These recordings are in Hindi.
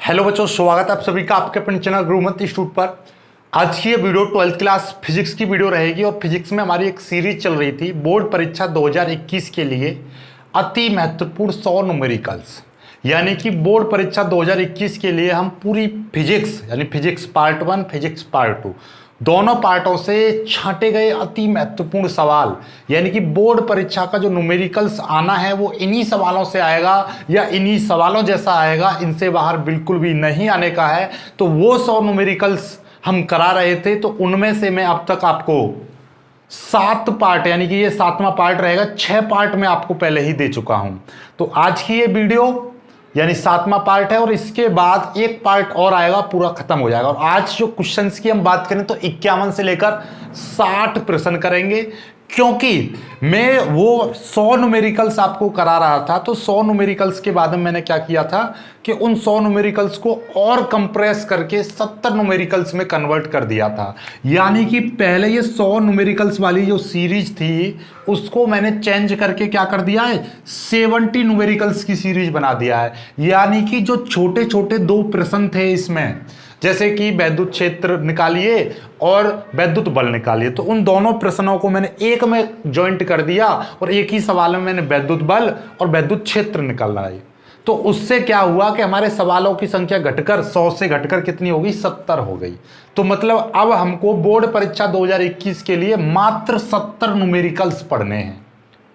हेलो बच्चों, स्वागत है आप सभी का आपके अपने चैनल गुरुमत इंस्टीट्यूट पर। आज की ये वीडियो 12th क्लास फिजिक्स की वीडियो रहेगी और फिजिक्स में हमारी एक सीरीज चल रही थी बोर्ड परीक्षा 2021 के लिए अति महत्वपूर्ण 100 न्यूमेरिकल्स, यानी कि बोर्ड परीक्षा 2021 के लिए हम पूरी फिजिक्स यानी फिजिक्स पार्ट 1 फिजिक्स पार्ट 2 दोनों पार्टों से छांटे गए अति महत्वपूर्ण सवाल, यानी कि बोर्ड परीक्षा का जो न्यूमेरिकल्स आना है वो इन्हीं सवालों से आएगा या इन्हीं सवालों जैसा आएगा, इनसे बाहर बिल्कुल भी नहीं आने का है। तो वो 100 न्यूमेरिकल्स हम करा रहे थे, तो उनमें से मैं अब तक आपको 7 पार्ट, यानी कि ये 7वां पार्ट रहेगा, 6 पार्ट में आपको पहले ही दे चुका हूं। तो आज की ये वीडियो यानी 7वां पार्ट है और इसके बाद एक पार्ट और आएगा, पूरा खत्म हो जाएगा। और आज जो क्वेश्चंस की हम बात करें तो 51 से लेकर 60 प्रश्न करेंगे, क्योंकि मैं वो 100 न्यूमेरिकल्स आपको करा रहा था। तो 100 न्यूमेरिकल्स के बाद में मैंने क्या किया था कि उन 100 न्यूमेरिकल्स को और कंप्रेस करके 70 न्यूमेरिकल्स में कन्वर्ट कर दिया था। यानी कि पहले ये 100 न्यूमेरिकल्स वाली जो सीरीज थी उसको मैंने चेंज करके क्या कर दिया है, 70 न्यूमेरिकल्स की सीरीज बना दिया है। यानी कि जो छोटे छोटे 2 प्रश्न थे इसमें, जैसे कि वैद्युत क्षेत्र निकालिए और वैद्युत बल निकालिए, तो उन दोनों प्रश्नों को मैंने एक में जॉइंट कर दिया और एक ही सवाल में मैंने वैद्युत बल और वैद्युत क्षेत्र निकालना है। तो उससे क्या हुआ कि हमारे सवालों की संख्या घटकर 100 से घटकर कितनी हो गई, 70 हो गई। तो मतलब अब हमको बोर्ड परीक्षा 2021 के लिए मात्र 70 न्यूमेरिकल्स पढ़ने हैं।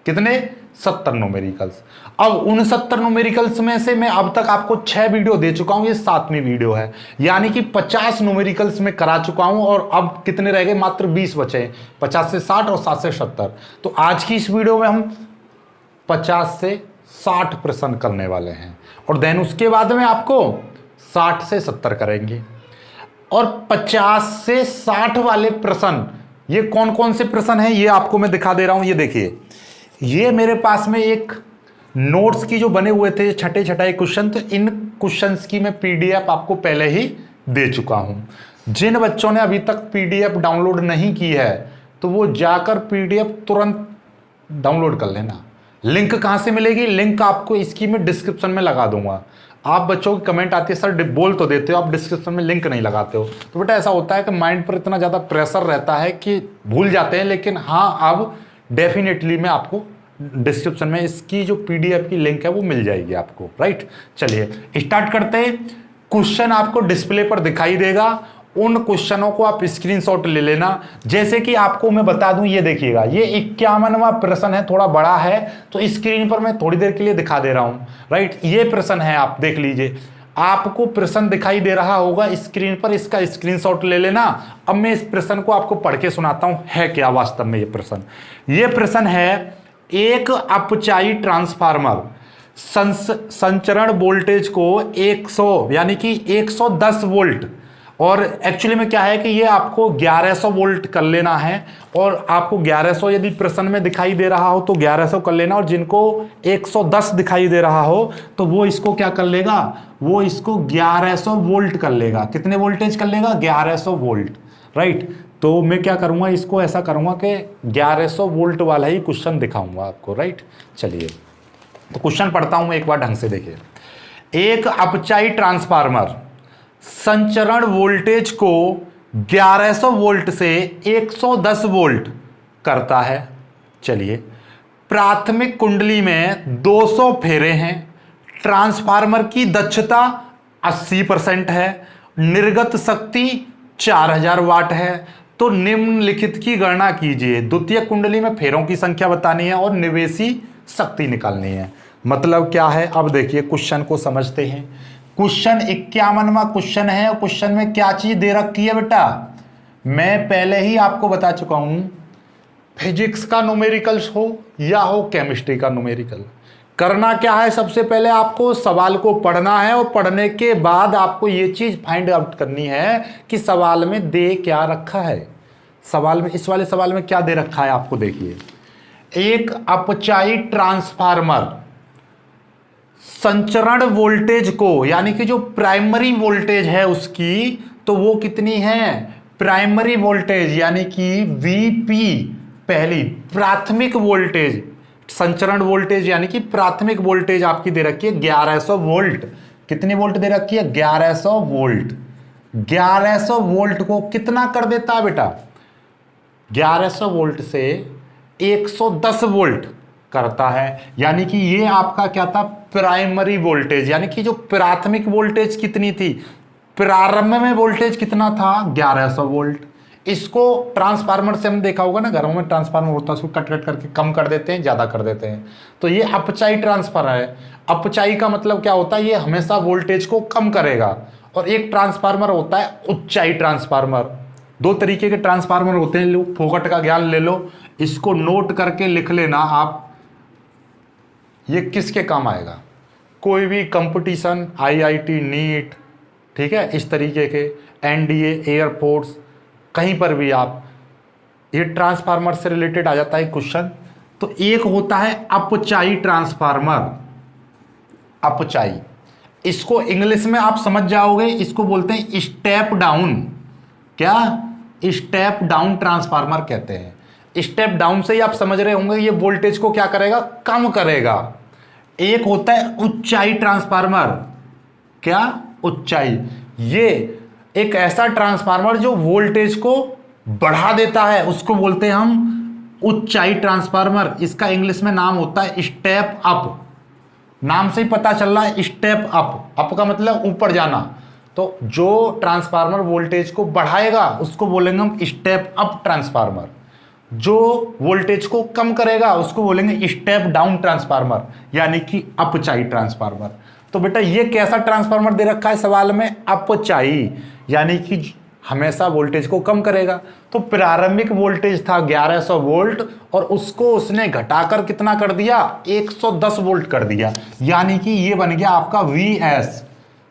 कितने? 70 न्यूमेरिकल्स। अब उन 70 न्यूमेरिकल्स में से मैं अब तक आपको 6 वीडियो दे चुका हूं, ये 7वीं वीडियो है, यानी कि 50 न्यूमेरिकल्स में करा चुका हूं और अब कितने रह गए, मात्र 20 बचे, 50 से 60 और 60 से 70। तो आज की इस वीडियो में हम 50 से 60 प्रश्न करने वाले हैं और देन उसके बाद में आपको 60 से 70 करेंगे। और 50 से 60 वाले प्रश्न, ये कौन कौन से प्रश्न हैं ये आपको मैं दिखा दे रहा हूं। ये देखिए, ये मेरे पास में एक नोट्स की जो बने हुए थे छठे छठाई क्वेश्चन, तो इन क्वेश्चंस की मैं पीडीएफ आपको पहले ही दे चुका हूं। जिन बच्चों ने अभी तक पीडीएफ डाउनलोड नहीं की है तो वो जाकर पीडीएफ तुरंत डाउनलोड कर लेना। लिंक कहां से मिलेगी? लिंक आपको इसकी मैं डिस्क्रिप्शन में लगा दूंगा। आप बच्चों की कमेंट आती है, सर बोल तो देते हो, आप डिस्क्रिप्शन में लिंक नहीं लगाते हो। तो बेटा ऐसा होता है कि माइंड पर इतना ज़्यादा प्रेशर रहता है कि भूल जाते हैं, लेकिन हाँ अब डेफिनेटली मैं आपको डिस्क्रिप्शन में इसकी जो पीडीएफ की लिंक है वो मिल जाएगी आपको, राइट। चलिए स्टार्ट करते हैं। क्वेश्चन आपको डिस्प्ले पर दिखाई देगा, उन क्वेश्चनों को आप स्क्रीनशॉट ले लेना। जैसे कि आपको मैं बता दूं, ये देखिएगा, ये 51वां प्रश्न है, थोड़ा बड़ा है तो स्क्रीन पर मैं थोड़ी देर के लिए दिखा दे रहा हूं, राइट। ये प्रश्न है, आप देख लीजिए, आपको प्रश्न दिखाई दे रहा होगा स्क्रीन पर, इसका स्क्रीनशॉट ले लेना। अब मैं इस प्रश्न को आपको पढ़ के सुनाता हूं है क्या वास्तव में ये प्रश्न। ये प्रश्न है, एक अपचाई ट्रांसफार्मर संचरण वोल्टेज को 100 यानी कि 110 वोल्ट, और एक्चुअली में क्या है कि ये आपको 1100 वोल्ट कर लेना है। और आपको 1100 यदि प्रश्न में दिखाई दे रहा हो तो 1100 कर लेना, और जिनको 110 दिखाई दे रहा हो तो वो इसको क्या कर लेगा, वो इसको 1100 वोल्ट कर लेगा। कितने वोल्टेज कर लेगा? 1100 वोल्ट, राइट। तो मैं क्या करूंगा, इसको ऐसा करूंगा कि 1100 वोल्ट वाला ही क्वेश्चन दिखाऊंगा आपको, राइट। चलिए तो क्वेश्चन पढ़ता हूं मैं एक बार ढंग से, देखिए। एक अपचाई ट्रांसफार्मर संचरण वोल्टेज को 1100 वोल्ट से 110 वोल्ट करता है। चलिए, प्राथमिक कुंडली में 200 फेरे हैं, ट्रांसफार्मर की दक्षता 80% है, निर्गत शक्ति 4000 वाट है। तो निम्नलिखित की गणना कीजिए। द्वितीय कुंडली में फेरों की संख्या बतानी है और निवेशी शक्ति निकालनी है। मतलब क्या है, अब देखिए क्वेश्चन को समझते हैं। क्वेश्चन 51वां क्वेश्चन है और क्वेश्चन में क्या चीज दे रखी है बेटा, मैं पहले ही आपको बता चुका हूं, फिजिक्स का न्यूमेरिकल्स हो या हो केमिस्ट्री का न्यूमेरिकल, करना क्या है, सबसे पहले आपको सवाल को पढ़ना है और पढ़ने के बाद आपको ये चीज फाइंड आउट करनी है कि सवाल में दे क्या रखा है। सवाल में, इस वाले सवाल में क्या दे रखा है आपको देखिए, एक अपचाई ट्रांसफार्मर संचरण वोल्टेज को, यानी कि जो प्राइमरी वोल्टेज है उसकी, तो वो कितनी है, प्राइमरी वोल्टेज यानी कि वीपी, पहली प्राथमिक वोल्टेज, संचरण वोल्टेज यानी कि प्राथमिक वोल्टेज आपकी दे रखी है 1100 वोल्ट कितनी वोल्ट दे रखी है? 1100 वोल्ट। 1100 वोल्ट को कितना कर देता है बेटा? 1100 वोल्ट से 110 वोल्ट करता है। यानी कि ये आपका क्या था? प्राइमरी वोल्टेज, यानी कि जो प्राथमिक वोल्टेज कितनी थी, प्रारंभ में वोल्टेज कितना था? 1100 वोल्ट। इसको ट्रांसफार्मर से हम देखा होगा ना, घरों में ट्रांसफार्मर होता है, उसको कट कट करके कम कर देते हैं, ज्यादा कर देते हैं। तो ये अपचाई ट्रांसफार्मर है। अपचाई का मतलब क्या होता है? ये हमेशा वोल्टेज को कम करेगा। और एक ट्रांसफार्मर होता है उच्चाई ट्रांसफार्मर। दो तरीके के ट्रांसफार्मर होते हैं, लो फोकट का ज्ञान ले लो, इसको नोट करके लिख लेना आप, ये किसके काम आएगा? कोई भी कंपटीशन, आईआईटी, नीट, ठीक है, इस तरीके के एनडीए, एयरफोर्स, कहीं पर भी आप, ये ट्रांसफार्मर से रिलेटेड आ जाता है क्वेश्चन। तो एक होता है अपचाई ट्रांसफार्मर, अपचाई, इसको इंग्लिश में आप समझ जाओगे, इसको बोलते हैं स्टेप डाउन। क्या? स्टेप डाउन ट्रांसफार्मर कहते हैं। स्टेप डाउन से ही आप समझ रहे होंगे ये वोल्टेज को क्या करेगा? कम करेगा। एक होता है उच्चाई ट्रांसफार्मर। क्या? उच्चाई। ये एक ऐसा ट्रांसफार्मर जो वोल्टेज को बढ़ा देता है, उसको बोलते हैं हम उच्चाई ट्रांसफार्मर। इसका इंग्लिश में नाम होता है स्टेप अप। नाम से ही पता चल रहा है स्टेप अप। अप का मतलब ऊपर जाना। तो जो ट्रांसफार्मर वोल्टेज को बढ़ाएगा उसको बोलेंगे हम स्टेप अप ट्रांसफार्मर। जो वोल्टेज को कम करेगा उसको बोलेंगे स्टेप डाउन ट्रांसफार्मर, यानी कि अपचाई ट्रांसफार्मर। तो बेटा ये कैसा ट्रांसफार्मर दे रखा है सवाल में? अपचाई, यानी कि हमेशा वोल्टेज को कम करेगा। तो प्रारंभिक वोल्टेज था 1100 वोल्ट और उसको उसने घटाकर कितना कर दिया? 110 वोल्ट कर दिया। यानी कि ये बन गया आपका VS,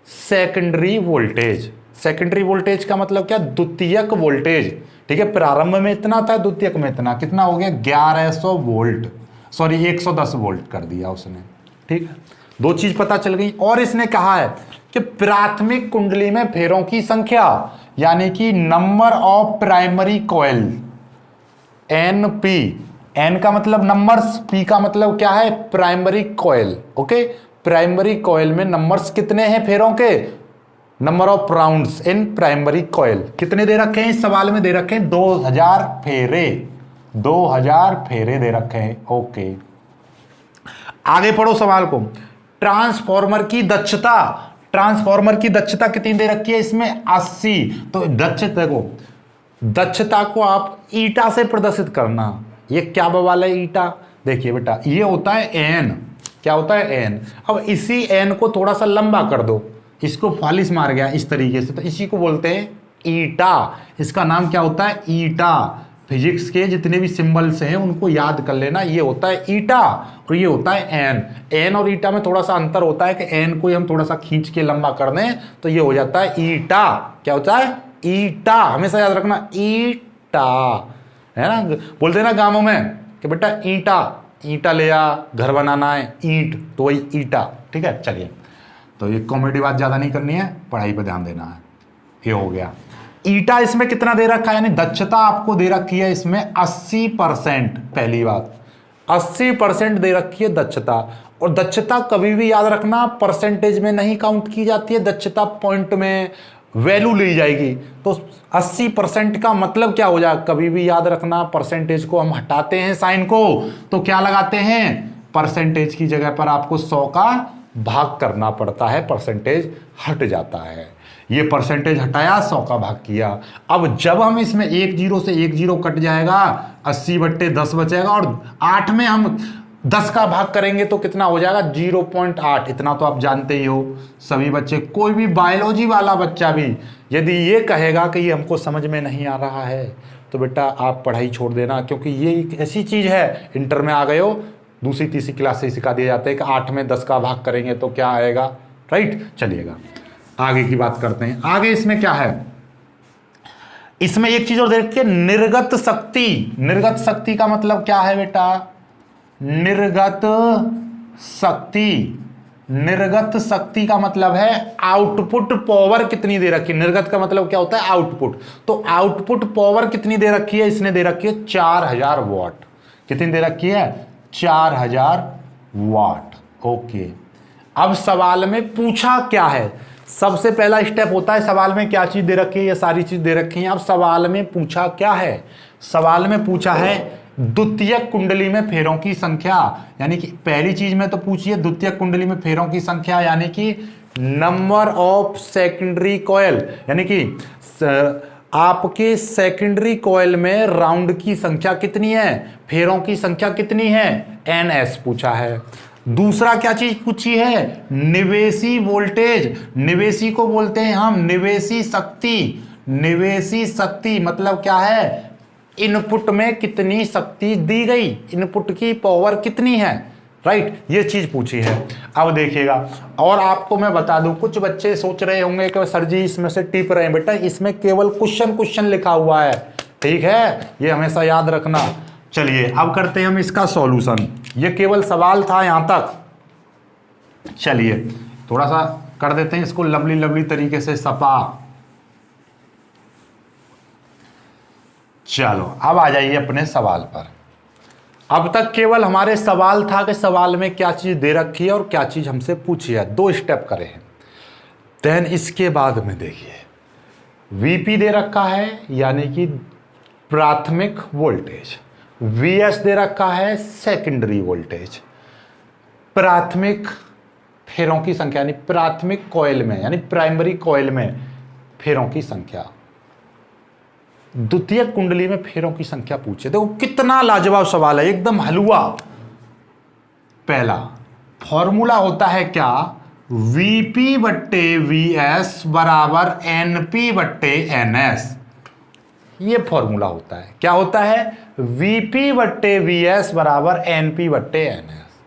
secondary voltage. Secondary voltage का मतलब क्या? द्वितीयक वोल्टेज। ठीक है, प्रारंभ में इतना था, द्वितीयक में इतना, कितना हो गया? 1100 वोल्ट, सॉरी 110 वोल्ट कर दिया उसने। ठीक है, दो चीज पता चल गई। और इसने कहा है कि प्राथमिक कुंडली में फेरों की संख्या, यानी कि number of primary coil, NP, N का मतलब नंबर्स, P का मतलब क्या है? Primary coil. Okay, primary coil में नंबर्स कितने हैं फेरों के? Number of rounds in primary coil कितने दे रखे हैं? इस सवाल में दे रखे हैं 2000 फेरे। 2000 फेरे दे रखे हैं। ओके, आगे पढ़ो सवाल को। ट्रांसफार्मर की दक्षता, ट्रांसफार्मर की दक्षता कितनी दे रखी है इसमें? 80। तो दक्षता को, दक्षता को आप ईटा से प्रदर्शित करना। ये क्या बवाल है ईटा? देखिए बेटा, ये होता है एन। क्या होता है? एन। अब इसी एन को थोड़ा सा लंबा कर दो, इसको फालिस मार गया इस तरीके से, तो इसी को बोलते हैं ईटा। इसका नाम क्या होता है? ईटा। फिजिक्स के जितने भी सिंबल्स हैं उनको याद कर लेना। ये होता है ईटा और ये होता है एन। एन और ईटा में थोड़ा सा अंतर होता है कि एन को हम थोड़ा सा खींच के लंबा कर दें तो ये हो जाता है ईटा। क्या होता है? ईटा। हमेशा याद रखना, ईटा, है ना। बोलते हैं ना गांवों में कि बेटा ईटा, ईटा ले आ, घर बनाना है, ईंट, तो वही ईटा। ठीक है, चलिए, तो ये कॉमेडी बात ज्यादा नहीं करनी है, पढ़ाई पे ध्यान देना है। ये हो गया। ईटा इसमें कितना दे रखा है, यानी दक्षता आपको दे रखी है इसमें 80%। पहली बात 80% दे रखी है दक्षता। और दक्षता कभी भी याद रखना परसेंटेज में नहीं काउंट की जाती है, दक्षता पॉइंट में वैल्यू ली जाएगी। तो 80% का मतलब क्या हो जाए, कभी भी याद रखना परसेंटेज को हम हटाते हैं साइन को, तो क्या लगाते हैं? परसेंटेज की जगह पर आपको 100 का भाग करना पड़ता है, परसेंटेज हट जाता है। ये परसेंटेज हटाया, 100 का भाग किया। अब जब हम इसमें एक जीरो से एक जीरो कट जाएगा, 80/10 बचेगा, और 8 में हम 10 का भाग करेंगे तो कितना हो जाएगा? 0.8। इतना तो आप जानते ही हो सभी बच्चे। कोई भी बायोलॉजी वाला बच्चा भी यदि ये कहेगा कि ये हमको समझ में नहीं आ रहा है तो बेटा आप पढ़ाई छोड़ देना, क्योंकि ये एक ऐसी चीज है, इंटर में आ गए हो, दूसरी तीसरी क्लास से सिखा दिया जाता है कि 8 में 10 का भाग करेंगे तो क्या आएगा। राइट, चलिएगा आगे की बात करते हैं। आगे इसमें क्या है, इसमें एक चीज और देखिए, निर्गत शक्ति। निर्गत शक्ति का मतलब क्या है बेटा? निर्गत शक्ति। निर्गत शक्ति का मतलब है आउटपुट पावर कितनी दे रखी है। निर्गत का मतलब क्या होता है? आउटपुट। तो आउटपुट पावर कितनी दे रखी है? इसने दे रखी है 4000 वाट। कितनी दे रखी है? 4000 वाट। ओके, अब सवाल में पूछा क्या है, सबसे पहला स्टेप होता है सवाल में क्या चीज दे रखी है, ये सारी चीज दे रखी है। अब सवाल में पूछा क्या है, सवाल में पूछा है द्वितीयक कुंडली में फेरों की संख्या, यानी कि पहली चीज में तो पूछिए द्वितीयक कुंडली में फेरों की संख्या, यानी कि नंबर ऑफ सेकेंडरी कॉयल, यानी कि आपके सेकेंडरी कॉयल में राउंड की संख्या कितनी है, फेरों की संख्या कितनी है, NS पूछा है। दूसरा क्या चीज पूछी है, निवेशी वोल्टेज, निवेशी को बोलते हैं हम निवेशी शक्ति। निवेशी शक्ति मतलब क्या है, इनपुट में कितनी शक्ति दी गई, इनपुट की पावर कितनी है, राइट, ये चीज पूछी है। अब देखिएगा, और आपको मैं बता दूं, कुछ बच्चे सोच रहे होंगे कि सर जी इसमें से टिप रहे हैं, बेटा इसमें केवल क्वेश्चन लिखा हुआ है, ठीक है, ये हमेशा याद रखना। चलिए अब करते हैं हम इसका सॉल्यूशन, ये केवल सवाल था यहां तक। चलिए थोड़ा सा कर देते हैं इसको लवली तरीके से सपा। चलो अब आ जाइए अपने सवाल पर। अब तक केवल हमारे सवाल था कि सवाल में क्या चीज दे रखी है और क्या चीज हमसे पूछी है, 2 स्टेप करे हैं। देन इसके बाद में देखिए वीपी दे रखा है, यानी कि प्राथमिक वोल्टेज, वीएस दे रखा है सेकेंडरी वोल्टेज, प्राथमिक फेरों की संख्या यानी प्राथमिक कॉइल में यानी प्राइमरी कॉइल में फेरों की संख्या, द्वितीय कुंडली में फेरों की संख्या पूछे। देखो कितना लाजवाब सवाल है, एकदम हलवा। पहला फॉर्मूला होता है क्या, वीपी बट्टे वीएस बराबर एनपी बट्टे एनएस, ये फॉर्मूला होता है। क्या होता है, वीपी बट्टे वीएस बराबर एनपी बट्टे एनएस।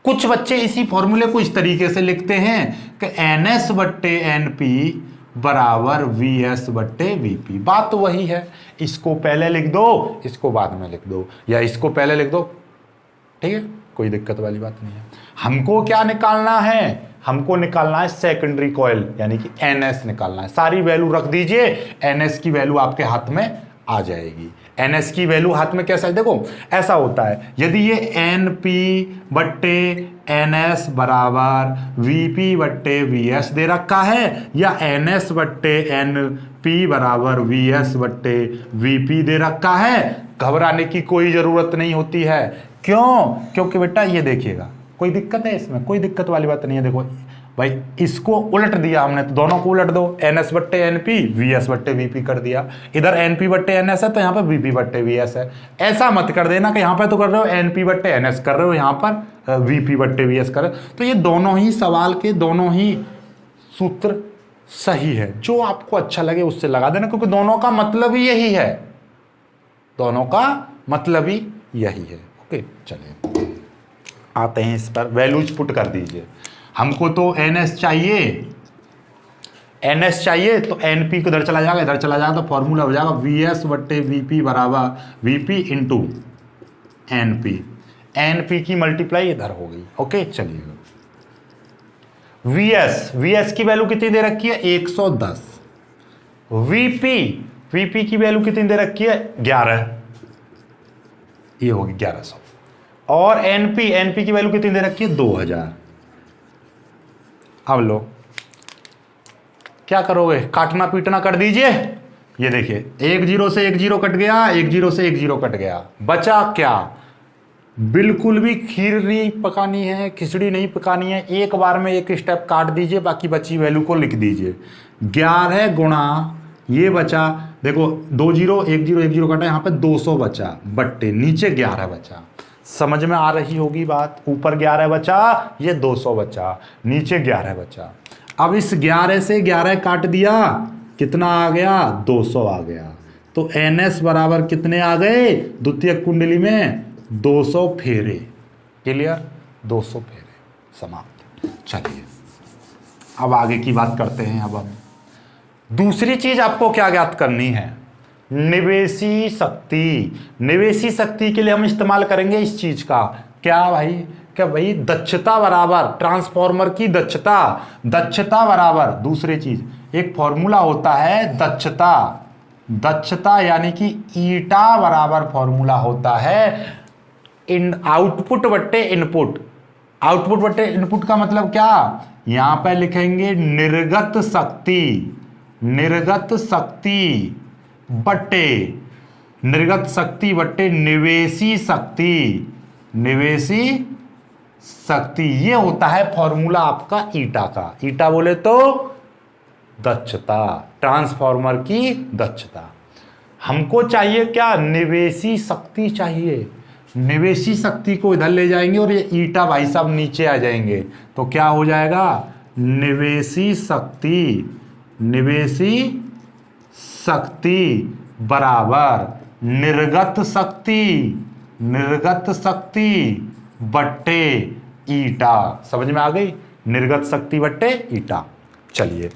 कुछ बच्चे इसी फॉर्मूले को इस तरीके से लिखते हैं कि एनएस बट्टे एनपी बराबर वीएस बट्टे वीपी। बात तो वही है, इसको पहले लिख दो, इसको बाद में लिख दो, या इसको पहले लिख दो, ठीक है, कोई दिक्कत वाली बात नहीं है। हमको क्या निकालना है, हमको निकालना है सेकेंडरी कॉइल यानी कि एनएस निकालना है। सारी वैल्यू रख दीजिए, एनएस की वैल्यू आपके हाथ में आ जाएगी। एनएस की वैल्यू हाथ में कैसा है, देखो ऐसा होता है, यदि ये एनपी बट्टे एनएस बराबर वीपी बट्टे वीएस दे रखा है, या एनएस बट्टे एनपी बराबर वीएस बट्टे वीपी दे रखा है, घबराने की कोई जरूरत नहीं होती है। क्यों, क्योंकि बेटा ये देखिएगा, कोई दिक्कत है इसमें, कोई दिक्कत वाली बात नहीं है। देखो भाई इसको उलट दिया हमने, तो दोनों को उलट दो, एनएस बट्टे एनपी वीएस बट्टे वीपी कर दिया। इधर एनपी बट्टे एनएस है तो यहाँ पर वीपी बट्टे वीएस है। ऐसा मत कर देना कि यहाँ पर तो कर रहे हो एनपी बट्टे एनएस कर रहे हो, यहाँ पर वीपी बट्टे वीएस कर रहे हो। तो ये दोनों ही सवाल के दोनों ही सूत्र सही है, जो आपको अच्छा लगे उससे लगा देना, क्योंकि दोनों का मतलब ही यही है, दोनों का मतलब ही यही है। ओके चलिए आते हैं इस पर, वैल्यूज पुट कर दीजिए। हमको तो एनएस चाहिए, एनएस चाहिए तो एनपी को इधर चला जाएगा, इधर चला जाएगा, तो फॉर्मूला हो जाएगा वीएस बट्टे वीपी बराबर वीपी इंटू एनपी। एनपी की मल्टीप्लाई इधर हो गई। ओके चलिए, वीएस, वीएस की वैल्यू कितनी दे रखी है 110, वीपी, वीपी की वैल्यू कितनी दे रखी है 11, ये होगी 1100, और एनपी, एनपी की वैल्यू कितनी दे रखी है 2000। अब लो क्या करोगे, काटना पीटना कर दीजिए। ये देखिए एक जीरो से एक जीरो कट गया, एक जीरो से एक जीरो कट गया, बचा क्या, बिल्कुल भी खीर नहीं पकानी है, खिचड़ी नहीं पकानी है, एक बार में एक स्टेप काट दीजिए, बाकी बची वैल्यू को लिख दीजिए। 11 गुणा ये बचा, देखो 2 जीरो एक जीरो एक जीरो कटा, यहाँ पे 200 बचा बट्टे नीचे 11 बचा। समझ में आ रही होगी बात, ऊपर 11 बचा, ये 200 बचा, नीचे 11 बचा। अब इस 11 से 11 काट दिया, कितना आ गया 200 आ गया। तो एनएस बराबर कितने आ गए द्वितीय कुंडली में 200 फेरे। क्लियर, 200 फेरे समाप्त। चलिए अब आगे की बात करते हैं। अब हम दूसरी चीज आपको क्या ज्ञात करनी है, निवेशी शक्ति। निवेशी शक्ति के लिए हम इस्तेमाल करेंगे इस चीज का, क्या भाई, क्या भाई दक्षता बराबर ट्रांसफॉर्मर की दक्षता, दक्षता बराबर दूसरी चीज, एक फॉर्मूला होता है दक्षता, दक्षता यानी कि ईटा बराबर फॉर्मूला होता है इन आउटपुट बट्टे इनपुट, आउटपुट बटे इनपुट का मतलब क्या, यहां पर लिखेंगे निर्गत शक्ति, निर्गत शक्ति बटे, निर्गत शक्ति बटे निवेशी शक्ति, निवेशी शक्ति। ये होता है फॉर्मूला आपका ईटा का। ईटा बोले तो दक्षता, ट्रांसफार्मर की दक्षता। हमको चाहिए क्या, निवेशी शक्ति चाहिए। निवेशी शक्ति को इधर ले जाएंगे और ये ईटा भाई साहब नीचे आ जाएंगे, तो क्या हो जाएगा, निवेशी शक्ति, निवेशी शक्ति बराबर निर्गत शक्ति, निर्गत शक्ति बट्टे ईटा। समझ में आ गई, निर्गत शक्ति बट्टे ईटा। चलिए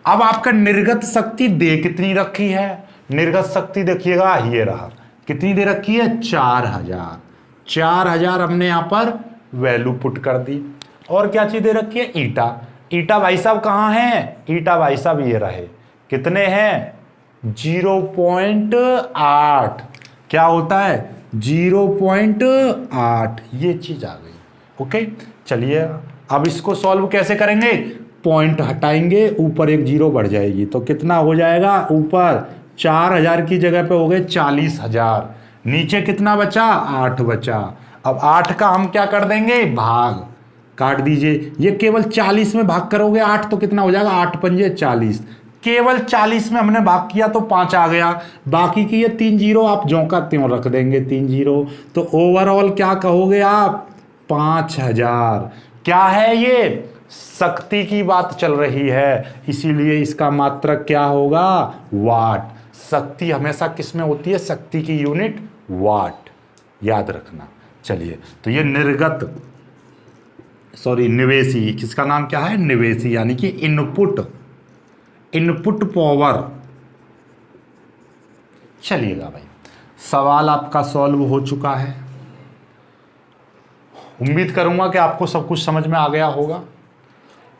अब आपका निर्गत शक्ति दे कितनी रखी है, निर्गत शक्ति देखिएगा ये रहा, कितनी दे रखी है, 4000। 4000 हमने यहां पर वैल्यू पुट कर दी। और क्या चीज दे रखी है, ईटा। ईटा भाई साहब कहां है, ईटा भाई साहब ये रहे, कितने हैं, 0.8। क्या होता है, 0.8, ये चीज आ गई। ओके चलिए अब इसको सॉल्व कैसे करेंगे, पॉइंट हटाएंगे, ऊपर एक जीरो बढ़ जाएगी, तो कितना हो जाएगा, ऊपर 4000 की जगह पे हो गए 40000, नीचे कितना बचा, 8 बचा। अब 8 का हम क्या कर देंगे, भाग, काट दीजिए। ये केवल 40 में भाग करोगे 8 तो कितना हो जाएगा, 8 पंजे 40। केवल 40 में हमने भाग किया तो 5 आ गया, बाकी की ये 3 जीरो आप ज्यों का त्यों रख देंगे, 3 जीरो। तो ओवरऑल क्या कहोगे आप, 5000। क्या है ये, शक्ति की बात चल रही है, इसीलिए इसका मात्रक क्या होगा, वाट। शक्ति हमेशा किस में होती है, शक्ति की यूनिट वाट, याद रखना। चलिए तो ये निर्गत, सॉरी निवेशी, किसका नाम क्या है, निवेशी, यानी कि इनपुट, इनपुट पावर। चलिएगा भाई, सवाल आपका सॉल्व हो चुका है। उम्मीद करूंगा कि आपको सब कुछ समझ में आ गया होगा।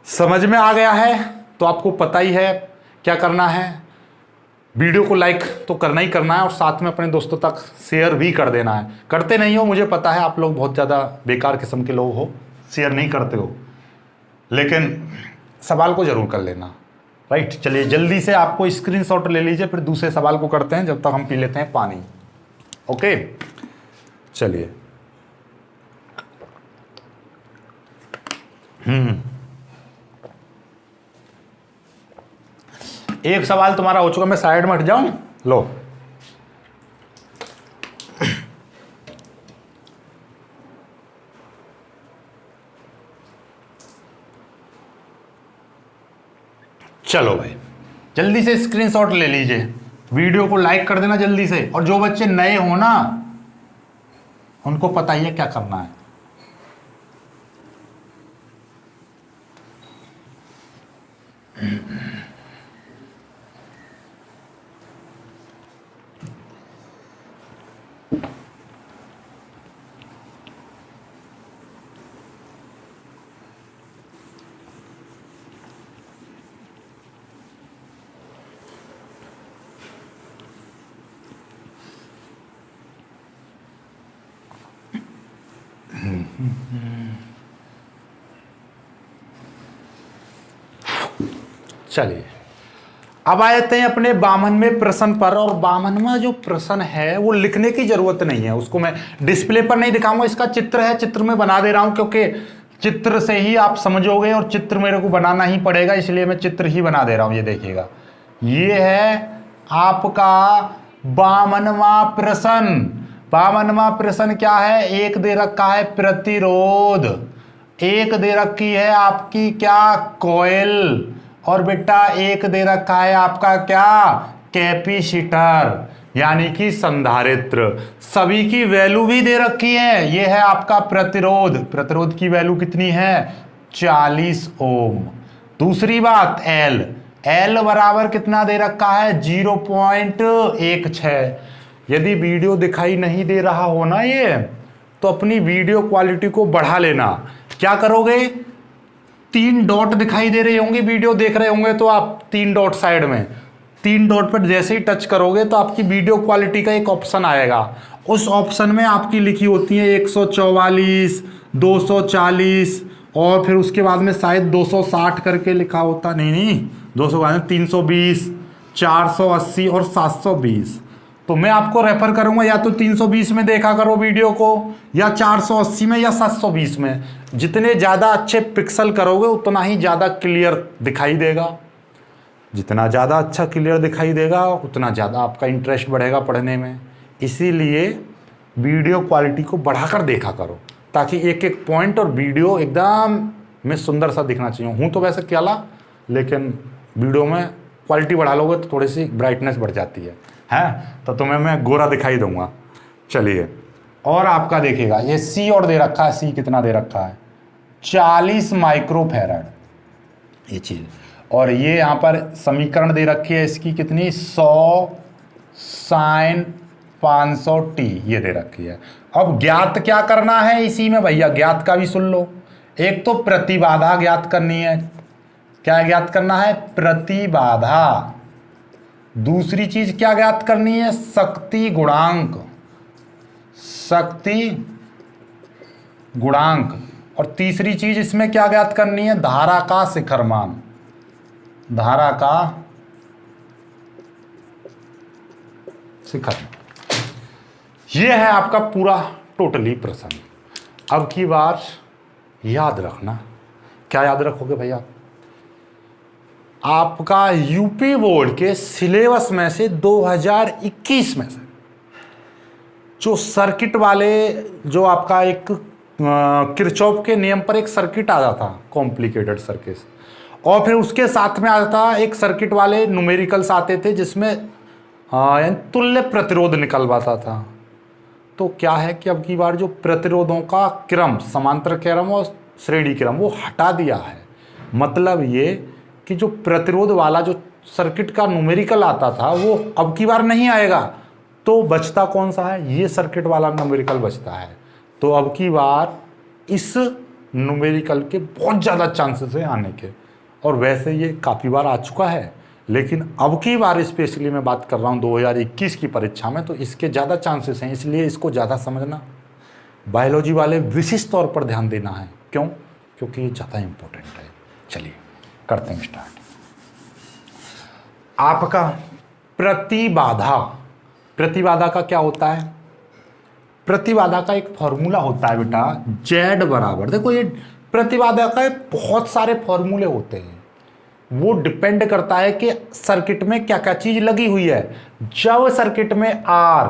समझ में आ गया है तो आपको पता ही है क्या करना है, वीडियो को लाइक तो करना ही करना है और साथ में अपने दोस्तों तक शेयर भी कर देना है। करते नहीं हो, मुझे पता है आप लोग बहुत ज़्यादा बेकार किस्म के लोग हो, शेयर नहीं करते हो, लेकिन सवाल को जरूर कर लेना, राइट। चलिए जल्दी से आपको स्क्रीनशॉट ले लीजिए, फिर दूसरे सवाल को करते हैं, जब तक हम पी लेते हैं पानी। ओके चलिए, एक सवाल तुम्हारा हो चुका, मैं साइड में हट जाऊं, लो। चलो भाई जल्दी से स्क्रीनशॉट ले लीजिए, वीडियो को लाइक कर देना जल्दी से, और जो बच्चे नए हो ना उनको पता ही है क्या करना है। चलिए अब आ जाते हैं अपने 52वें प्रश्न पर। और 52वां जो प्रश्न है वो लिखने की जरूरत नहीं है, उसको मैं डिस्प्ले पर नहीं दिखाऊंगा, इसका चित्र है, चित्र में बना दे रहा हूं, क्योंकि चित्र से ही आप समझोगे और चित्र मेरे को बनाना ही पड़ेगा, इसलिए मैं चित्र ही बना दे रहा हूं। ये देखिएगा, ये है आपका 52वां प्रश्न। 52वां प्रश्न क्या है, एक दे रखा है प्रतिरोध, एक दे रखी है आपकी क्या, कॉइल, और बेटा एक दे रखा है आपका क्या, कैपेसिटर, यानी कि संधारित्र। सभी की वैल्यू भी दे रखी है। ये है आपका प्रतिरोध, प्रतिरोध की वैल्यू कितनी है, 40 ओम। दूसरी बात एल, एल बराबर कितना दे रखा है, 0.16। यदि वीडियो दिखाई नहीं दे रहा हो ना ये, तो अपनी वीडियो क्वालिटी को बढ़ा लेना। क्या करोगे, 3 डॉट दिखाई दे रहे होंगे, वीडियो देख रहे होंगे तो आप 3 डॉट साइड में, 3 डॉट पर जैसे ही टच करोगे तो आपकी वीडियो क्वालिटी का एक ऑप्शन आएगा। उस ऑप्शन में आपकी लिखी होती है 144, 240 और फिर उसके बाद में शायद 260 करके लिखा होता, नहीं 200 बाद में 320, 480 और 720। तो मैं आपको रेफर करूंगा या तो 320 में देखा करो वीडियो को, या 480 में, या 720 में। जितने ज़्यादा अच्छे पिक्सल करोगे उतना ही ज़्यादा क्लियर दिखाई देगा। जितना ज़्यादा अच्छा क्लियर दिखाई देगा उतना ज़्यादा आपका इंटरेस्ट बढ़ेगा पढ़ने में। इसीलिए वीडियो क्वालिटी को बढ़ाकर देखा करो, ताकि एक एक पॉइंट और वीडियो एकदम में सुंदर सा दिखना चाहिए। हूँ तो वैसे काला, लेकिन वीडियो में क्वालिटी बढ़ा लोगे तो थोड़ी सी ब्राइटनेस बढ़ जाती है तो तुम्हें मैं गोरा दिखाई दूंगा। चलिए, और आपका देखिएगा ये सी और दे रखा है, सी कितना दे रखा है 40 माइक्रोफैराड ये चीज़। और ये यहाँ पर समीकरण दे रखी है इसकी कितनी 100 साइन 500 टी ये दे रखी है। अब ज्ञात क्या करना है इसी में भैया, ज्ञात का भी सुन लो। एक तो प्रतिबाधा ज्ञात करनी है। क्या ज्ञात करना है? प्रतिबाधा। दूसरी चीज क्या ज्ञात करनी है? शक्ति गुणांक। शक्ति गुणांक। और तीसरी चीज इसमें क्या ज्ञात करनी है? धारा का शिखर मान। धारा का शिखर। यह है आपका पूरा टोटली प्रश्न। अब की बार याद रखना। क्या याद रखोगे भैया? आपका यूपी बोर्ड के सिलेबस में से 2021 में से जो सर्किट वाले, जो आपका एक किरचॉफ के नियम पर एक सर्किट आता था, कॉम्प्लिकेटेड सर्किट, और फिर उसके साथ में आता था एक सर्किट वाले न्यूमेरिकल्स आते थे जिसमें तुल्य प्रतिरोध निकलवाता था। तो क्या है कि अब की बार जो प्रतिरोधों का क्रम, समांतर क्रम और श्रेणी क्रम, वो हटा दिया है। मतलब ये कि जो प्रतिरोध वाला जो सर्किट का न्यूमेरिकल आता था वो अब की बार नहीं आएगा। तो बचता कौन सा है? ये सर्किट वाला न्यूमेरिकल बचता है। तो अब की बार इस न्यूमेरिकल के बहुत ज़्यादा चांसेस है आने के, और वैसे ये काफ़ी बार आ चुका है, लेकिन अब की बार स्पेशली मैं बात कर रहा हूँ 2021 की परीक्षा में, तो इसके ज़्यादा चांसेस हैं। इसलिए इसको ज़्यादा समझना, बायोलॉजी वाले विशेष तौर पर ध्यान देना है। क्यों? क्योंकि ये ज़्यादा इम्पोर्टेंट है। चलिए करते हैं स्टार्ट। आपका प्रतिबाधा। प्रतिबाधा का क्या होता है? प्रतिबाधा का एक फॉर्मूला होता है बेटा, Z बराबर, देखो ये प्रतिबाधा का बहुत सारे फॉर्मूले होते हैं। वो डिपेंड करता है कि सर्किट में क्या क्या चीज लगी हुई है। जब सर्किट में R,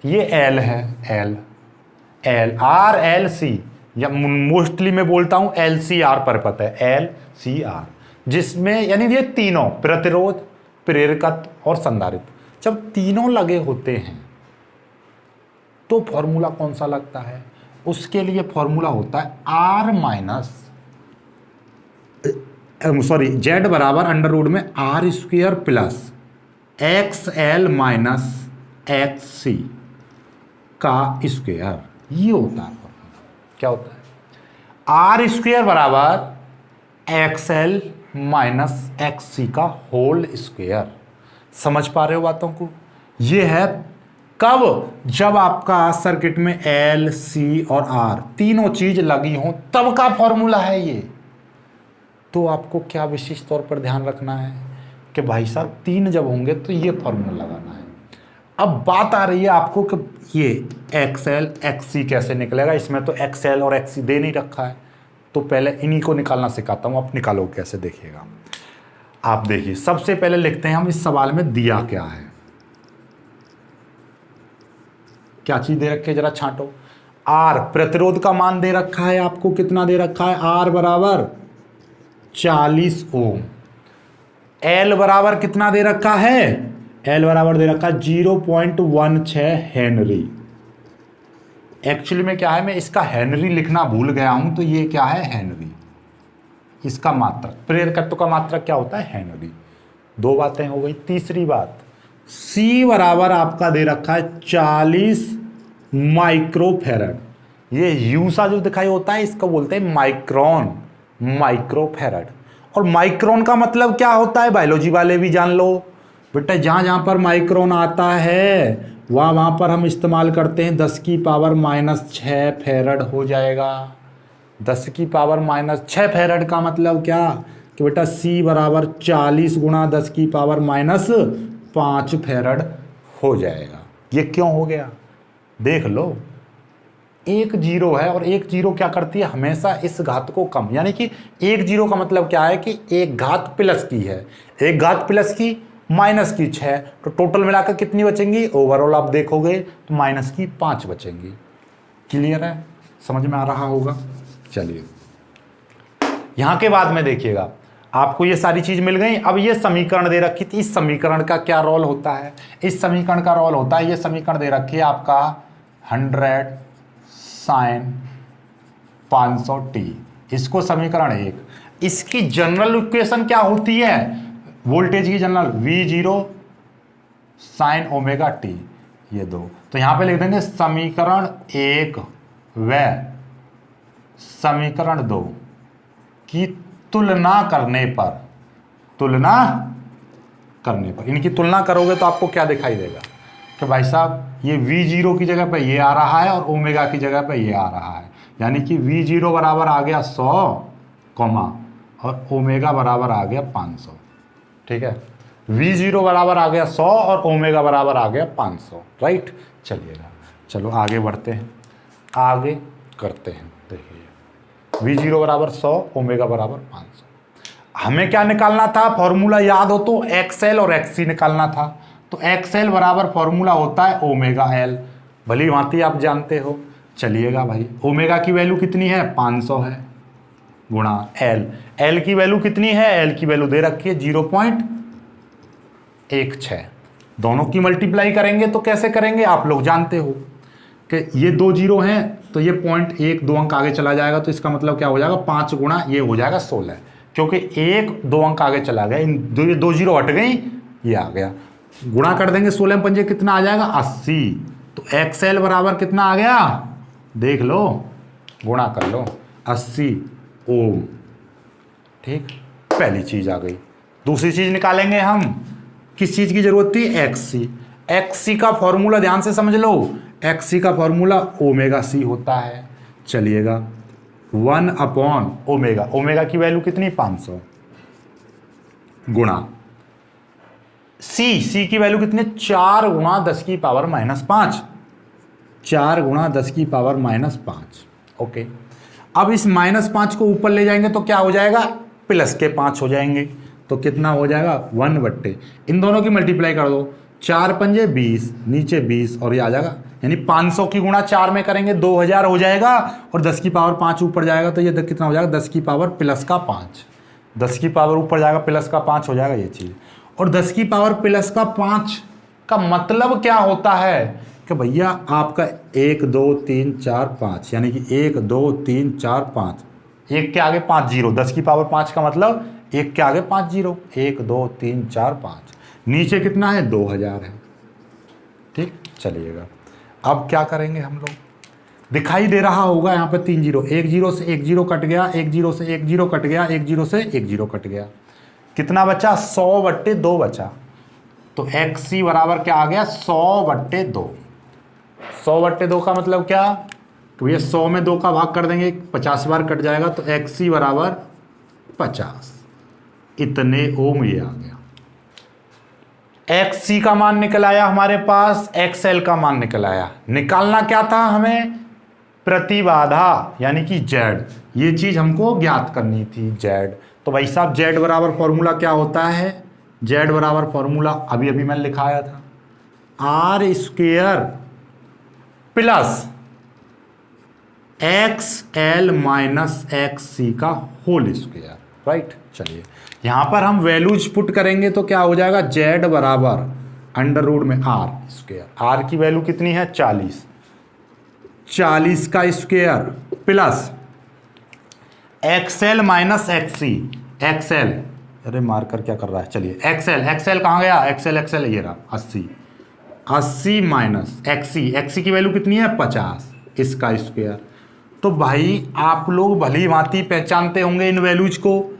ये L है, L R L C, या मोस्टली मैं बोलता हूं LCR पर पता है, LCR, जिसमें यानी ये तीनों प्रतिरोध, प्रेरकत्व और संधारित्र, जब तीनों लगे होते हैं तो फॉर्मूला कौन सा लगता है? उसके लिए फॉर्मूला होता है Z बराबर अंडर रूट में R² plus XL minus XC का स्क्वायर। ये होता है फॉर्मूला। क्या होता है? R² बराबर XL माइनस XC का होल स्क्वायर। समझ पा रहे हो बातों को? ये है कब? जब आपका सर्किट में L, C और R तीनों चीज लगी हो तब का फॉर्मूला है ये। तो आपको क्या विशेष तौर पर ध्यान रखना है कि भाई साहब तीन जब होंगे तो ये फॉर्मूला लगाना है। अब बात आ रही है आपको कि ये XL, XC कैसे निकलेगा। इसमें तो XL और XC दे नहीं रखा है, तो पहले इन्हीं को निकालना सिखाता हूं। आप निकालो कैसे, देखिएगा। आप देखिए, सबसे पहले लिखते हैं हम इस सवाल में दिया क्या है। क्या चीज दे रखी है जरा छांटो। R प्रतिरोध का मान दे रखा है आपको, कितना दे रखा है? R बराबर 40 ओम। L बराबर कितना दे रखा है? L बराबर दे रखा है 0.16 हेनरी। एक्चुअली में क्या है, मैं इसका हेनरी लिखना भूल गया हूं, तो ये क्या है? हेनरी। इसका मात्रक, प्रेरकत्व का मात्रक क्या होता है? हेनरी। दो बातें हो गई। तीसरी बात, C बराबर आपका दे रखा है 40 माइक्रोफैरड। ये U सा जो दिखाई होता है इसको बोलते हैं माइक्रोन, माइक्रोफैरड। और माइक्रोन का मतलब क्या होता है? बायोलॉजी वाले भी जान लो बेटा। जहां जहां पर माइक्रोन आता है वहां पर हम इस्तेमाल करते हैं 10⁻⁻⁶ फैरड हो जाएगा। 10 की पावर माइनस 6 फेरेड का मतलब क्या कि बेटा C बराबर 40 गुणा 10 की पावर माइनस 5 फेरेड हो जाएगा। ये क्यों हो गया देख लो, एक जीरो है और एक जीरो क्या करती है, हमेशा इस घात को कम, यानी कि एक जीरो का मतलब क्या है कि एक घात प्लस की है, एक घात प्लस की माइनस की 6, तो टोटल मिलाकर कितनी बचेंगी, ओवरऑल आप देखोगे तो माइनस की 5 बचेंगी। क्लियर है, समझ में आ रहा होगा। चलिए यहां के बाद में देखिएगा, आपको ये सारी चीज मिल गई। अब ये समीकरण दे रखी थी, इस समीकरण का क्या रोल होता है, इस समीकरण का रोल होता है, ये समीकरण दे रखी है आपका 100 sin 500t, इसको समीकरण 1। इसकी जनरल इक्वेशन क्या होती है, वोल्टेज की general V0 sin omega t, ये दो, तो यहां पे लिख देंगे समीकरण 1 व समीकरण 2 की तुलना करने पर, इनकी तुलना करोगे तो आपको क्या दिखाई देगा कि भाई साहब ये V0 की जगह पे ये आ रहा है और ओमेगा की जगह पे ये आ रहा है, यानी कि V0 बराबर आ गया 100 कॉमा और ओमेगा बराबर आ गया 500। ठीक है, V0 बराबर आ गया 100 और ओमेगा बराबर आ गया 500। राइट, चलिएगा चलो आगे बढ़ते हैं, आगे करते हैं। देखिए V0 बराबर 100, ओमेगा बराबर 500। हमें क्या निकालना था, फॉर्मूला याद हो तो XL और XC निकालना था, तो XL बराबर फॉर्मूला होता है ओमेगा L, भली भांति आप जानते हो। चलिएगा भाई, ओमेगा की वैल्यू कितनी है, 500 है, गुणा L, L की वैल्यू कितनी है, L की वैल्यू दे रखी है 0.16। दोनों की मल्टीप्लाई करेंगे तो कैसे करेंगे, आप लोग जानते हो कि ये 2 जीरो हैं तो ये 0.1 2 अंक आगे चला जाएगा, तो इसका मतलब क्या हो जाएगा, 5 गुणा ये हो जाएगा 16, क्योंकि 1 2 अंक आगे चला गया, इन 2 जीरो हट गई, ये आ गया, गुणा कर देंगे 16 पंजे कितना आ जाएगा, 80। तो XL बराबर कितना आ गया, देख लो, गुणा कर लो, 80 ओम। ठीक, पहली चीज आ गई। दूसरी चीज निकालेंगे हम, किस चीज की जरूरत थी, XC। XC का फॉर्मूला ध्यान से समझ लो, XC का फॉर्मूला ओमेगा C होता है। चलिएगा 1 अपॉन ओमेगा, ओमेगा की वैल्यू कितनी, 500, गुणा C की वैल्यू कितनी, 4 गुणा 10 की पावर माइनस 5, 4 गुणा 10 की पावर माइनस 5। ओके, अब इस -5 को ऊपर ले जाएंगे तो क्या हो जाएगा, प्लस के 5 हो जाएंगे, तो कितना हो जाएगा, 1/, इन दोनों की मल्टीप्लाई कर दो, 4 पंजे 20, नीचे 20 और ये आ जाएगा, यानी 500 की गुणा 4 में करेंगे 2000 हो जाएगा, और 10 की पावर 5 ऊपर जाएगा तो ये कितना हो जाएगा, 10 की पावर प्लस का 5, 10 की पावर ऊपर जाएगा प्लस का 5 हो जाएगा ये चीज़। और 10 की पावर प्लस का 5 का मतलब क्या होता है कि भैया आपका 1 2 3 4 5, यानी कि 1 2 3 4 5, एक के आगे 5 जीरो, 10 की पावर 5 का मतलब एक के आगे 5 जीरो, 1 2 3 4 5, नीचे कितना है, 2000 है। ठीक, चलिएगा अब क्या करेंगे हम लोग, दिखाई दे रहा होगा यहाँ पे 3 जीरो, 1 जीरो से 1 जीरो कट गया, 1 जीरो से 1 जीरो कट गया, 1 जीरो से 1 जीरो कट गया, कितना बचा, 100/2 बचा। तो XC बराबर क्या आ गया, 100/2। 100/2 का मतलब क्या, तो ये 100 में 2 का भाग कर देंगे, 50 बार कट जाएगा, तो XC बराबर 50, इतने ओम ये आ गया। XC का मान निकल आया हमारे पास, XL का मान निकल आया। निकालना क्या था हमें, प्रतिबाधा यानी कि Z, ये चीज हमको ज्ञात करनी थी, Z। तो भाई साहब Z बराबर फॉर्मूला क्या होता है, Z बराबर फॉर्मूला अभी अभी मैंने लिखाया था, R² plus XL minus XC का होल स्क्वायर। राइट, चलिए यहां पर हम वैल्यूज पुट करेंगे तो क्या हो जाएगा, Z बराबर अंडर रूट में R², R की वैल्यू कितनी है, 40, 40 का square plus XL minus XC, XL, अरे मार्कर क्या कर रहा है, चलिए XL कहाँ गया, XL ये रहा, 80 माइनस XC की वैल्यू कितनी है, 50, इसका स्क्वायर। तो भाई आप लोग भली भांति पहचानते होंगे इन वैल्यूज को,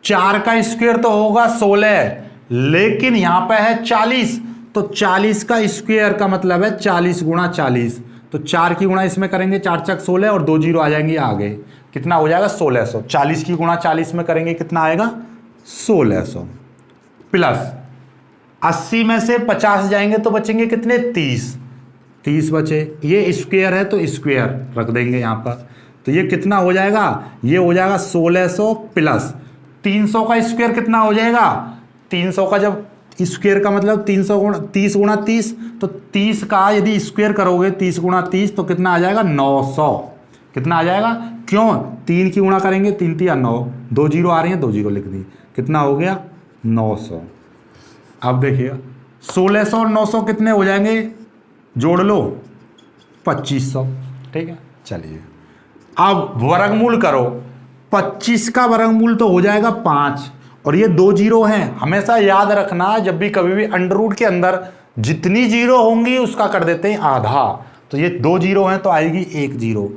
4 का स्क्वायर तो होगा 16, लेकिन यहां पे है 40, तो 40 का स्क्वायर का मतलब है 40 गुणा 40, तो 4 की गुणा इसमें करेंगे, 4 चक 16 और 2 जीरो आ जाएंगे आगे, कितना हो जाएगा 1600। 40 की गुणा 40 में करेंगे कितना आएगा 1600 प्लस 80 में से 50 जाएंगे तो बचेंगे कितने 30 बचे। ये स्क्वायर है तो स्क्वायर रख देंगे यहाँ पर, तो ये कितना हो जाएगा, ये हो जाएगा 1600 प्लस 300 का स्क्वायर कितना हो जाएगा, 300 का जब स्क्वायर का मतलब 300 गुणा 30 गुणा 30, तो 30 का यदि स्क्वायर करोगे 30 गुणा 30 तो कितना आ जाएगा 900। कितना आ जाएगा, क्यों 3 की गुणा करेंगे 3 3 9, 2 जीरो आ रही हैं 2 जीरो लिख दी, कितना हो गया 900। अब देखिए 1600 और 900 कितने हो जाएंगे, जोड़ लो 2500। ठीक है, चलिए अब वर्गमूल करो, 25 का वर्गमूल तो हो जाएगा 5 और ये 2 जीरो हैं। हमेशा याद रखना जब भी कभी भी अंडर रूट के अंदर जितनी जीरो होंगी उसका कर देते हैं आधा, तो ये 2 जीरो हैं तो आएगी 1 जीरो।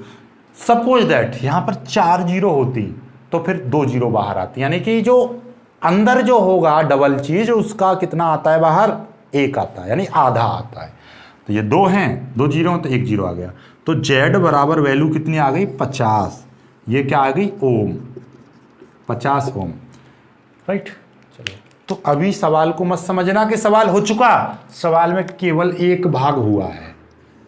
सपोज दैट यहां पर 4 जीरो होती तो फिर 2 जीरो बाहर आती, यानी कि जो अंदर जो होगा डबल चीज उसका कितना आता है बाहर 1 आता है, यानी आधा आता है। तो ये 2 हैं, 2 जीरो हैं तो 1 जीरो आ गया। तो जेड बराबर वैल्यू कितनी आ गई 50, ये क्या आ गई ओम, 50 ओम। राइट, चलिए तो अभी सवाल को मत समझना कि सवाल हो चुका, सवाल में केवल एक भाग हुआ है।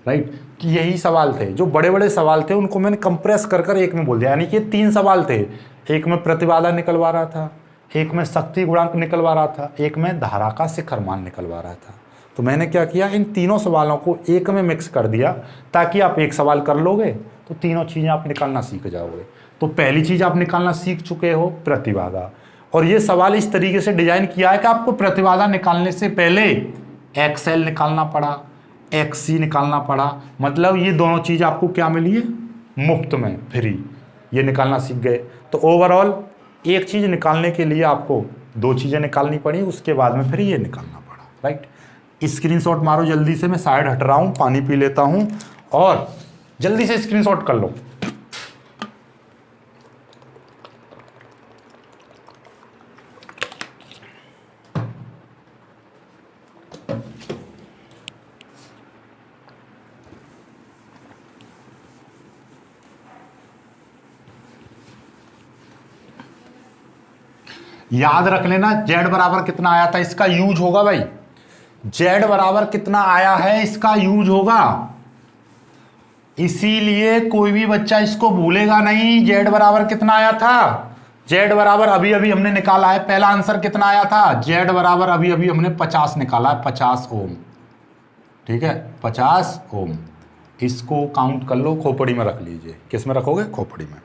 राइट, कि यही सवाल थे, जो बड़े बड़े सवाल थे उनको मैंने कंप्रेस कर कर एक में बोल दिया, यानी कि 3 सवाल थे, एक में प्रतिबाधा निकलवा रहा था, एक में शक्ति गुणांक निकलवा रहा था, एक में धारा का शिखर मान निकलवा रहा था। तो मैंने क्या किया, इन तीनों सवालों को एक में मिक्स कर दिया ताकि आप एक सवाल कर लोगे तो तीनों चीज़ें आप निकालना सीख जाओगे। तो पहली चीज़ आप निकालना सीख चुके हो प्रतिबाधा, और ये सवाल इस तरीके से डिजाइन किया है कि आपको प्रतिबाधा निकालने से पहले एक्सएल निकालना पड़ा, एक्सी निकालना पड़ा, मतलब ये दोनों चीज़ आपको क्या मिली है मुफ्त में, फ्री, ये निकालना सीख गए। तो ओवरऑल एक चीज़ निकालने के लिए आपको 2 चीज़ें निकालनी पड़ी, उसके बाद में फिर ये निकालना पड़ा। राइट, स्क्रीनशॉट मारो जल्दी से, मैं साइड हट रहा हूँ, पानी पी लेता हूँ और जल्दी से स्क्रीनशॉट कर लो। याद रख लेना जेड बराबर कितना आया था इसका यूज होगा भाई, जेड बराबर कितना आया है इसका यूज होगा, इसीलिए कोई भी बच्चा इसको भूलेगा नहीं। जेड बराबर कितना आया था, जेड बराबर अभी अभी हमने निकाला है, पहला आंसर कितना आया था, जेड बराबर अभी अभी हमने 50 निकाला है, 50 ओम। ठीक है, 50 ओम, इसको काउंट कर लो, खोपड़ी में रख लीजिए। किस में रखोगे, खोपड़ी में।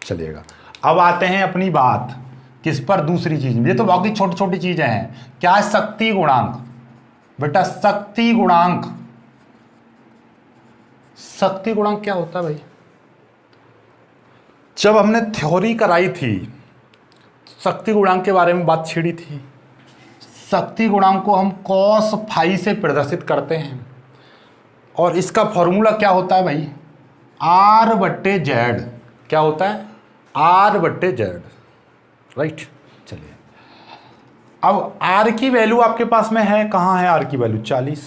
चलिएगा अब आते हैं अपनी बात किस पर, दूसरी चीज। ये तो बाकी छोटी छोटी चीजें हैं। क्या है शक्ति गुणांक, बेटा शक्ति गुणांक, शक्ति गुणांक क्या होता है भाई, जब हमने थ्योरी कराई थी शक्ति गुणांक के बारे में बात छिड़ी थी। शक्ति गुणांक को हम कॉस फाई से प्रदर्शित करते हैं और इसका फॉर्मूला क्या होता है भाई, आर बट्टे जेड। क्या होता है, आर बट्टे जेड। राइट, चलिए अब आर की वैल्यू आपके पास में है, कहां है आर की वैल्यू 40,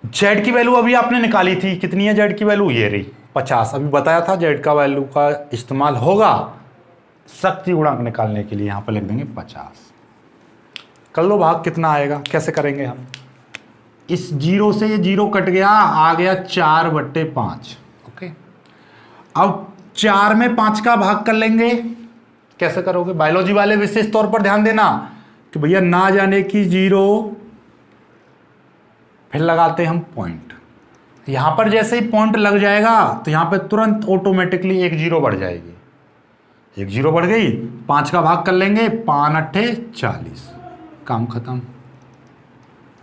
जेड की वैल्यू अभी आपने निकाली थी, कितनी है जेड की वैल्यू, ये रही 50। अभी बताया था जेड का वैल्यू का इस्तेमाल होगा शक्ति गुणांक निकालने के लिए, यहां पर लिख देंगे 50। कर लो भाग, कितना आएगा, कैसे करेंगे हम, इस जीरो से ये जीरो कट गया, आ गया 4/5। ओके, अब 4 में 5 का भाग कर लेंगे, कैसे करोगे, बायोलॉजी वाले विशेष तौर पर ध्यान देना कि भैया ना जाने की जीरो, फिर लगाते हैं हम पॉइंट। यहां पर जैसे ही पॉइंट लग जाएगा तो यहां पे तुरंत ऑटोमेटिकली 1 जीरो बढ़ जाएगी, 1 जीरो बढ़ गई, 5 का भाग कर लेंगे, 5 अट्ठे 40, काम खत्म,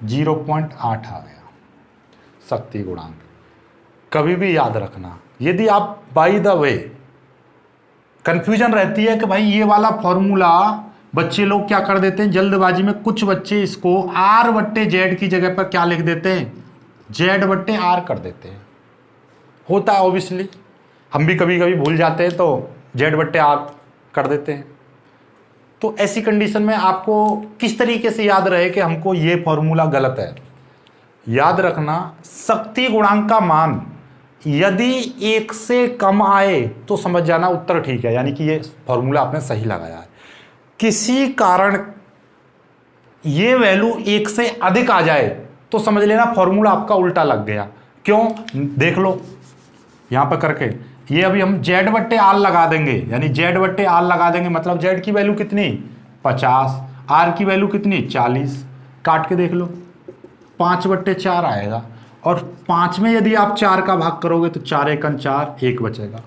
0.8 आ गया शक्ति गुणांक। कभी भी याद रखना, यदि आप बाय द वे कंफ्यूजन रहती है कि भाई ये वाला फॉर्मूला, बच्चे लोग क्या कर देते हैं जल्दबाजी में, कुछ बच्चे इसको आर बट्टे जेड की जगह पर क्या लिख देते हैं, जेड बट्टे आर कर देते हैं। होता है ऑब्वियसली, हम भी कभी कभी भूल जाते हैं तो जेड बट्टे आर कर देते हैं। तो ऐसी कंडीशन में आपको किस तरीके से याद रहे कि हमको ये फॉर्मूला गलत है, याद रखना शक्ति गुणांक का मान यदि 1 से कम आए तो समझ जाना उत्तर ठीक है, यानी कि ये फॉर्मूला आपने सही लगाया है। किसी कारण ये वैल्यू 1 से अधिक आ जाए तो समझ लेना फॉर्मूला आपका उल्टा लग गया। क्यों? देख लो यहां पर करके, ये अभी हम जेड बट्टे आर लगा देंगे, यानी जेड बट्टे आर लगा देंगे, मतलब जेड की वैल्यू कितनी 50, आर की वैल्यू कितनी 40। काट के देख लो 5/4 आएगा, और 5 में यदि आप 4 का भाग करोगे तो 4 एकन 4, 1 बचेगा।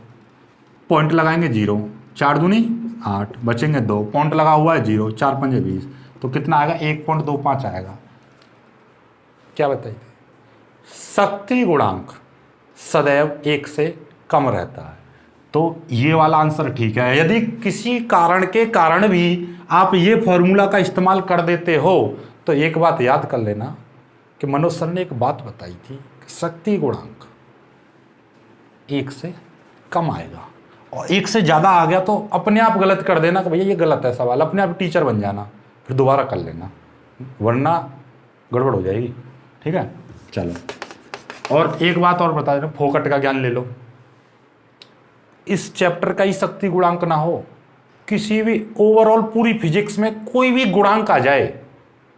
पॉइंट लगाएंगे 0, 4 दूनी 8, बचेंगे 2, पॉइंट लगा हुआ है 0, 4 पंजे 20, तो कितना आएगा 1.25 आएगा। क्या बताइए? शक्ति गुणांक सदैव 1 से कम रहता है, तो ये वाला आंसर ठीक है। यदि किसी कारण के कारण भी आप ये फॉर्मूला का इस्तेमाल कर देते हो तो एक बात याद कर लेना कि मनोज सर ने एक बात बताई थी कि शक्ति गुणांक 1 से कम आएगा, और 1 से ज़्यादा आ गया तो अपने आप गलत कर देना कि भैया ये गलत है सवाल, अपने आप टीचर बन जाना, फिर दोबारा कर लेना, वरना गड़बड़ हो जाएगी। ठीक है, चलो। और एक बात और बता देना, फोकट का ज्ञान ले लो। इस चैप्टर का ही शक्ति गुणांक ना हो, किसी भी ओवरऑल पूरी फिजिक्स में कोई भी गुणांक आ जाए,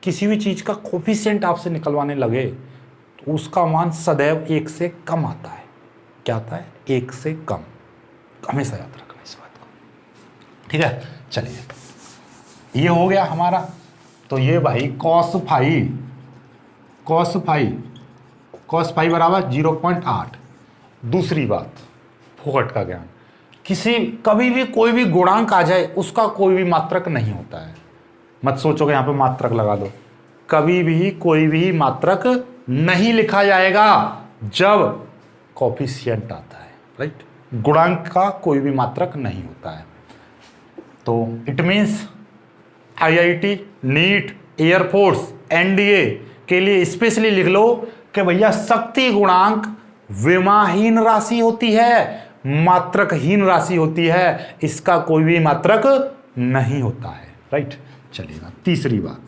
किसी भी चीज का कोफिशिएंट आपसे निकलवाने लगे तो उसका मान सदैव 1 से कम आता है। क्या आता है? 1 से कम। हमेशा याद रखना इस बात को। ठीक है, चलिए ये हो गया हमारा। तो ये भाई cos फाई बराबर 0.8। दूसरी बात, फोकट का ज्ञान, कभी भी कोई भी गुणांक आ जाए उसका कोई भी मात्रक नहीं होता है। मत सोचो कि यहां पे मात्रक लगा दो, कभी भी कोई भी मात्रक नहीं लिखा जाएगा जब कोफिशिएंट आता है, राइट। गुणांक का कोई भी मात्रक नहीं होता है। तो it means IIT, NEET, air force, NDA के लिए स्पेशली लिख लो कि भैया शक्ति गुणांक विमाहीन राशि होती है, मात्रकहीन राशि होती है, इसका कोई भी मात्रक नहीं होता है, राइट। चलिएगा, तीसरी बात,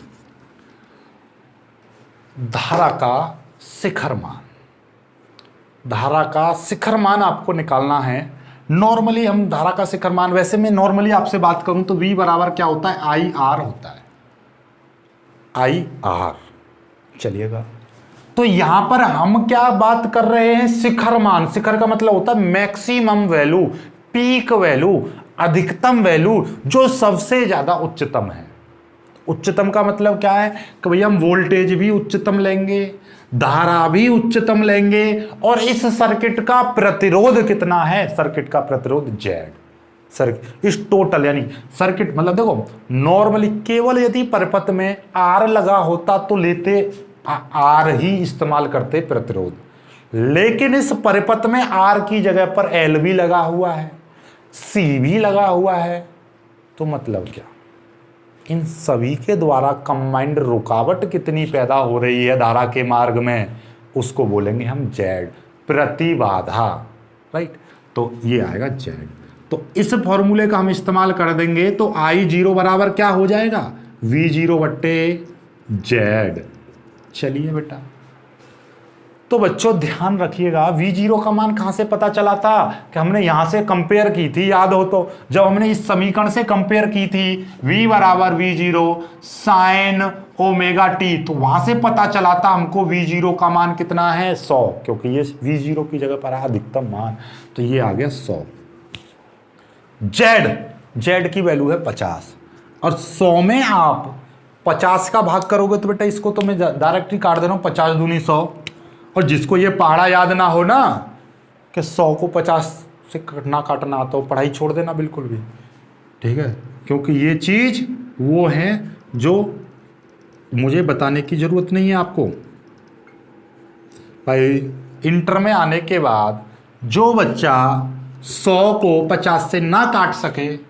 धारा का शिखर मान। धारा का शिखर मान आपको निकालना है। नॉर्मली हम धारा का शिखर मान, वैसे मैं नॉर्मली आपसे बात करूं तो V बराबर क्या होता है? IR होता है, IR। चलिएगा, तो यहां पर हम क्या बात कर रहे हैं? शिखर मान। शिखर का मतलब होता है मैक्सिमम वैल्यू, पीक वैल्यू, अधिकतम वैल्यू, जो सबसे ज्यादा उच्चतम है। उच्चतम का मतलब क्या है कि भैया हम वोल्टेज भी उच्चतम लेंगे, धारा भी उच्चतम लेंगे, और इस सर्किट का प्रतिरोध कितना है? सर्किट का प्रतिरोध Z। सर्किट इस टोटल, यानी सर्किट मतलब देखो, नॉर्मली केवल यदि परिपथ में R लगा होता तो लेते R ही इस्तेमाल करते प्रतिरोध, लेकिन इस परिपथ में R की जगह पर L भी लगा हुआ है, C भी लगा हुआ है, तो मतलब क्या? इन सभी के द्वारा कंबाइंड रुकावट कितनी पैदा हो रही है धारा के मार्ग में, उसको बोलेंगे हम Z, प्रतिबाधा, राइट। तो ये आएगा Z। तो इस फॉर्मूले का हम इस्तेमाल कर देंगे तो I0 बराबर क्या हो जाएगा? V0/Z। चलिए बेटा, तो बच्चों ध्यान रखिएगा, V0 का मान कहां से पता चला था? कि हमने यहां से कंपेयर की थी, याद हो तो, जब हमने इस समीकरण से कंपेयर की थी V बराबर V0 sin ωt, तो वहां से पता चला था हमको V0 का मान कितना है? 100, क्योंकि ये V0 की जगह पर है अधिकतम मान, तो ये आ गया 100। Z की वैल्यू है 50, और 100 में आप 50 का भाग करोगे तो बेटा इसको तो मैं डायरेक्ट ही काट दे रहा हूं, 50 दूनी 100। और जिसको ये पहाड़ा याद ना हो ना कि 100 को 50 से ना काटना आता हो, पढ़ाई छोड़ देना बिल्कुल भी, ठीक है, क्योंकि ये चीज वो है जो मुझे बताने की जरूरत नहीं है आपको। भाई इंटर में आने के बाद जो बच्चा 100 को 50 से ना काट सके,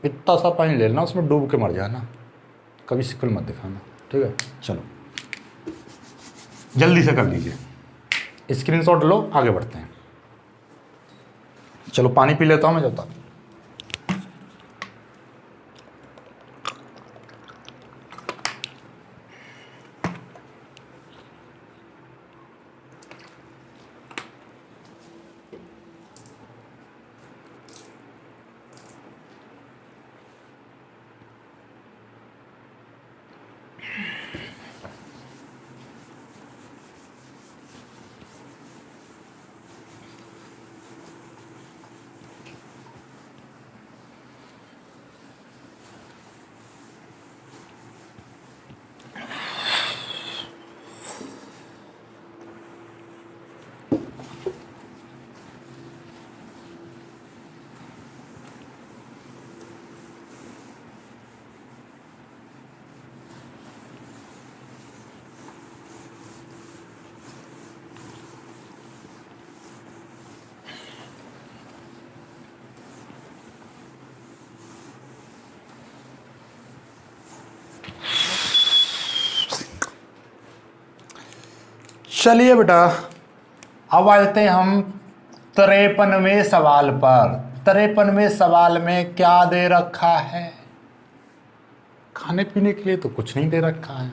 इतना सा पानी ले लेना, उसमें डूब के मर जाना, कभी शिकल मत दिखाना, ठीक है। चलो जल्दी से कर लीजिए, स्क्रीनशॉट लो, आगे बढ़ते हैं। चलो पानी पी लेता हूं मैं जब तक। चलिए बेटा, अब आते हैं हम 53वें सवाल पर। 53वें सवाल में क्या दे रखा है? खाने पीने के लिए तो कुछ नहीं दे रखा है।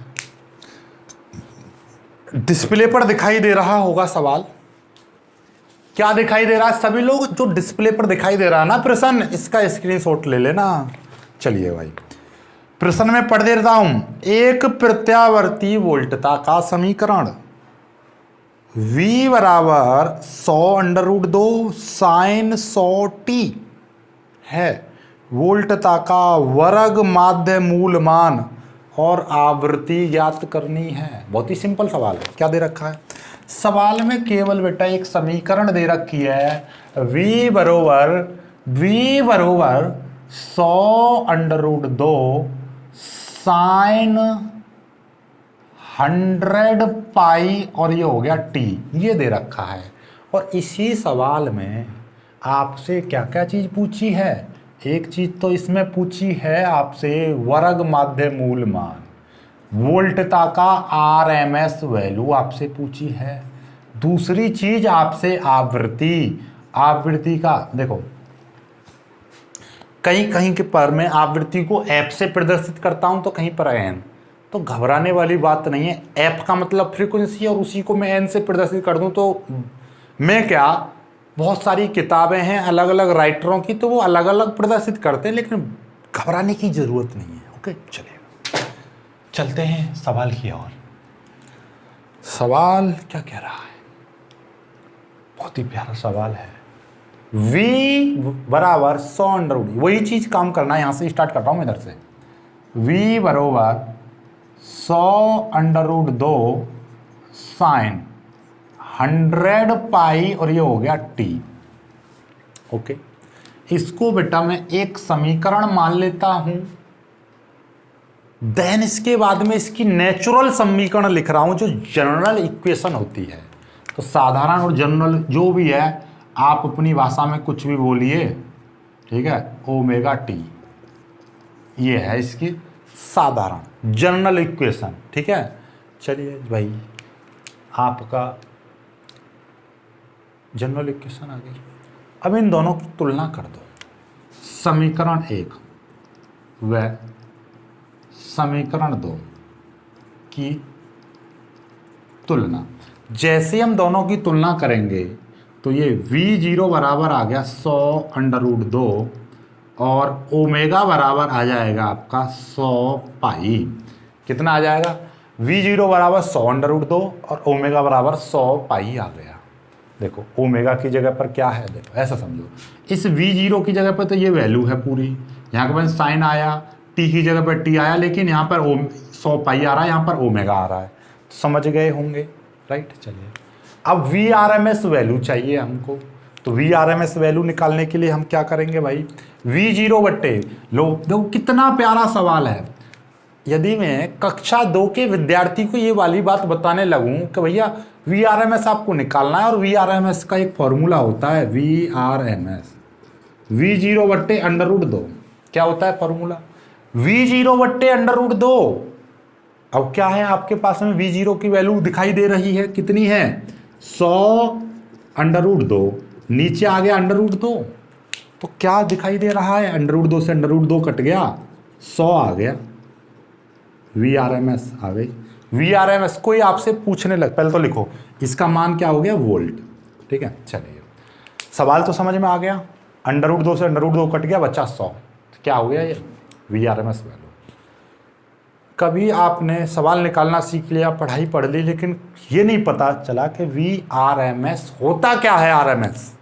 डिस्प्ले पर दिखाई दे रहा होगा सवाल। क्या दिखाई दे रहा है? सभी लोग जो डिस्प्ले पर दिखाई दे रहा है ना प्रश्न, इसका स्क्रीनशॉट ले लेना। चलिए भाई, प्रश्न में पढ़ देता हूं। एक प्रत्यावर्ती वोल्टता का समीकरण V बराबर 100√2 sin 100t है। वोल्टता का वर्ग, माध्य, मूल मान और आवृत्ति ज्ञात करनी है। बहुत ही सिंपल सवाल है। क्या दे रखा है सवाल में? केवल बेटा एक समीकरण दे रखी है। V बरोबर 100√2 साइन 100 पाई और ये हो गया t, ये दे रखा है। और इसी सवाल में आपसे क्या क्या चीज पूछी है? एक चीज तो इसमें पूछी है आपसे वर्ग, माध्य, मूल मान। वोल्टता का RMS वैल्यू आपसे पूछी है। दूसरी चीज आपसे आवृत्ति का देखो, कहीं कहीं के पर मैं आवृत्ति को एफ से प्रदर्शित करता हूं तो कहीं पर एन, तो घबराने वाली बात नहीं है। एफ का मतलब फ्रीक्वेंसी और उसी को मैं एन से प्रदर्शित कर दूं तो मैं क्या, बहुत सारी किताबें हैं अलग अलग राइटरों की, तो वो अलग अलग प्रदर्शित करते हैं, लेकिन घबराने की जरूरत नहीं है। ओके, चलिए चलते हैं सवाल की ओर। सवाल क्या कह रहा है? बहुत ही प्यारा सवाल है। V बराबर 100√2, वही चीज काम करना है। यहां से स्टार्ट करता हूं मैं इधर से। V बराबर 100√2 साइन 100 पाई और ये हो गया t। ओके, इसको बेटा मैं एक समीकरण मान लेता हूं। देन इसके बाद में इसकी नेचुरल समीकरण लिख रहा हूं, जो जनरल इक्वेशन होती है। तो साधारण और जनरल जो भी है, आप अपनी भाषा में कुछ भी बोलिए, ठीक है। ओमेगा टी, ये है इसकी साधारण जनरल इक्वेशन, ठीक है। चलिए भाई, आपका जनरल इक्वेशन आ गई। अब इन दोनों की तुलना कर दो। समीकरण 1 व समीकरण 2 की तुलना। जैसे हम दोनों की तुलना करेंगे तो ये V0 बराबर आ गया 100√2 और ओमेगा बराबर आ जाएगा आपका 100 पाई। कितना आ जाएगा? V0 बराबर 100√2 और ओमेगा बराबर 100 पाई आ गया। देखो ओमेगा की जगह पर क्या है, देखो ऐसा समझो, इस V0 की जगह पर तो ये वैल्यू है पूरी, यहाँ के पास साइन आया, t की जगह पर t आया, लेकिन यहाँ पर 100 पाई आ रहा है, यहाँ पर ओमेगा आ रहा है। समझ गए होंगे, राइट। चलिए, अब VRMS वैल्यू चाहिए हमको। तो VRMS वैल्यू निकालने के लिए हम क्या करेंगे भाई? V0 बट्टे लो। देखो कितना प्यारा सवाल है। यदि मैं कक्षा 2 के विद्यार्थी को ये वाली बात बताने लगूं कि भैया VRMS आपको निकालना है, और VRMS का एक फॉर्मूला होता है, VRMS V0 बट्टे √2। क्या होता है फॉर्मूला? V0 बट्टे √2। अब क्या है आपके पास में? V0 की वैल्यू दिखाई दे रही है, कितनी है? 100√2, नीचे आ गया √2, तो क्या दिखाई दे रहा है? √2 से √2 कट गया, 100 आ गया। VRMS आ गई। VRMS कोई आपसे पूछने लग, पहले तो लिखो इसका मान क्या हो गया? वोल्ट, ठीक है। चलिए, सवाल तो समझ में आ गया। √2 से √2 कट गया, बचा 100। तो क्या हो गया ये? VRMS value. कभी आपने सवाल निकालना सीख लिया, पढ़ाई पढ़ ली, लेकिन ये नहीं पता चला कि VRMS होता क्या है। RMS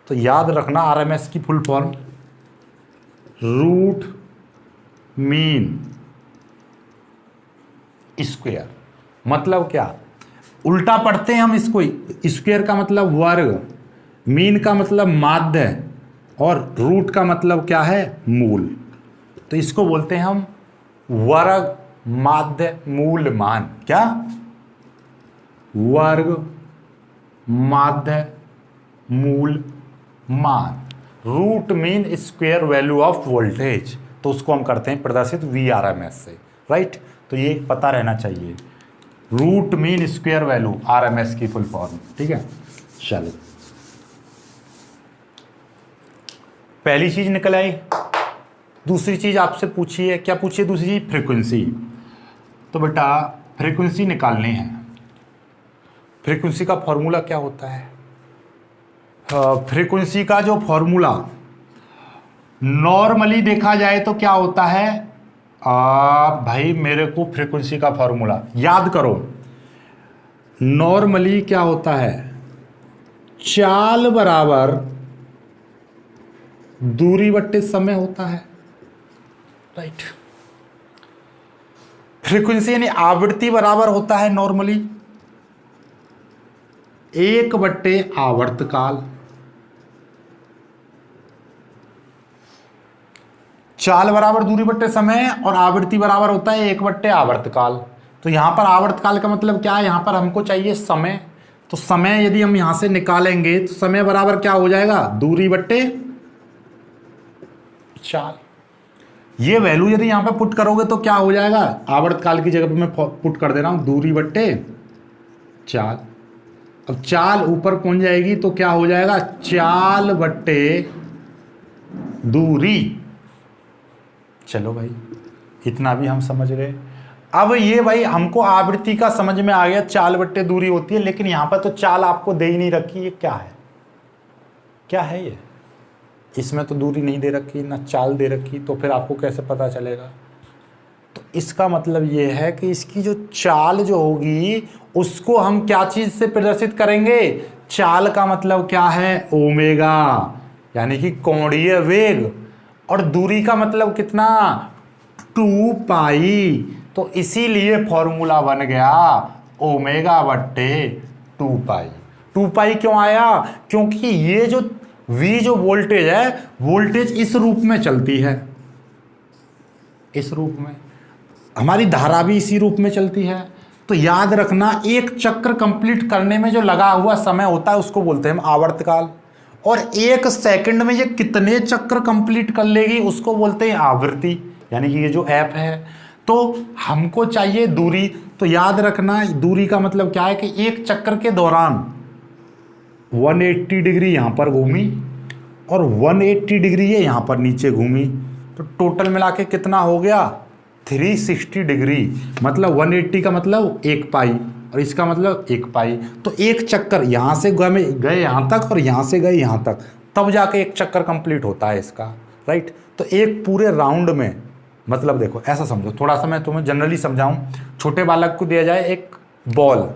तो याद रखना, RMS की full form root mean square. मतलब क्या? उल्टा पढ़ते हैं हम इसको। स्क्वायर का मतलब वर्ग, मीन का मतलब माध्य, और रूट का मतलब क्या है? मूल। तो इसको बोलते हैं हम वर्ग, माध्य, मूल, मान। क्या? वर्ग, माध्य, मूल, मान। Root mean square value of voltage, तो उसको हम करते हैं प्रदर्शित VRMS से, राइट। तो ये पता रहना चाहिए। Root mean square value, RMS की फुल फॉर्म, ठीक है। चलो पहली चीज निकल आई। दूसरी चीज आपसे पूछी है, क्या पूछी है दूसरी चीज? फ्रीक्वेंसी। तो बेटा फ्रीक्वेंसी निकालनी है। फ्रीक्वेंसी का फॉर्मूला क्या होता है? फ्रीक्वेंसी का जो फॉर्मूला नॉर्मली देखा जाए तो क्या होता है? भाई मेरे को फ्रीक्वेंसी का फॉर्मूला याद करो। नॉर्मली क्या होता है? चाल बराबर दूरी बट्टे समय होता है, राइट। फ्रीक्वेंसी यानी आवृत्ति बराबर होता है नॉर्मली 1/, आवर्तकाल। चाल बराबर दूरी बट्टे समय और आवृत्ति बराबर होता है 1/, आवर्तकाल। तो यहां पर आवर्तकाल का मतलब क्या है? यहां पर हमको चाहिए समय। तो समय यदि हम यहां से निकालेंगे तो समय बराबर क्या हो जाएगा? दूरी बट्टे चाल। ये वैल्यू यदि यहां पर पुट करोगे तो क्या हो जाएगा? आवर्तकाल की जगह पर मैं पुट कर दे रहा हूं दूरी बट्टे चाल। अब चाल ऊपर पहुंच जाएगी तो क्या हो जाएगा? चाल बट्टे दूरी। चलो भाई इतना भी हम समझ गए। अब ये भाई हमको आवृत्ति का समझ में आ गया, चाल बट्टे दूरी होती है, लेकिन यहां पर तो चाल आपको दे ही नहीं रखी। ये क्या है? क्या है ये? इसमें तो दूरी नहीं दे रखी ना चाल दे रखी, तो फिर आपको कैसे पता चलेगा? तो इसका मतलब ये है कि इसकी जो चाल जो होगी उसको हम क्या चीज से प्रदर्शित करेंगे? चाल का मतलब क्या है? ओमेगा, यानी कि कोणीय वेग। और दूरी का मतलब कितना? 2 पाई। तो इसीलिए फॉर्मूला बन गया ओमेगा बट्टे 2 पाई। 2 पाई क्यों आया? क्योंकि ये जो V जो वोल्टेज है, वोल्टेज इस रूप में चलती है, इस रूप में। हमारी धारा भी इसी रूप में चलती है। तो याद रखना, एक चक्र कंप्लीट करने में जो लगा हुआ समय होता है उसको बोलते हैं हम आवर्तकाल। और 1 सेकंड में ये कितने चक्र कंप्लीट कर लेगी उसको बोलते हैं आवृत्ति, यानी कि ये जो ऐप है। तो हमको चाहिए दूरी। तो याद रखना दूरी का मतलब क्या है कि एक चक्र के दौरान 180 डिग्री यहां पर घूमी और 180 डिग्री ये यहां पर नीचे घूमी। तो टोटल मिला के कितना हो गया? 360 डिग्री। मतलब 180 का मतलब 1 पाई और इसका मतलब 1 पाई। तो एक चक्कर यहां से गए यहां तक और यहां से गए यहां तक, तब जाके एक चक्कर कंप्लीट होता है इसका, राइट। तो एक पूरे राउंड में, मतलब देखो ऐसा समझो, थोड़ा सा मैं तुम्हें जनरली समझाऊं। छोटे बालक को दिया जाए एक बॉल,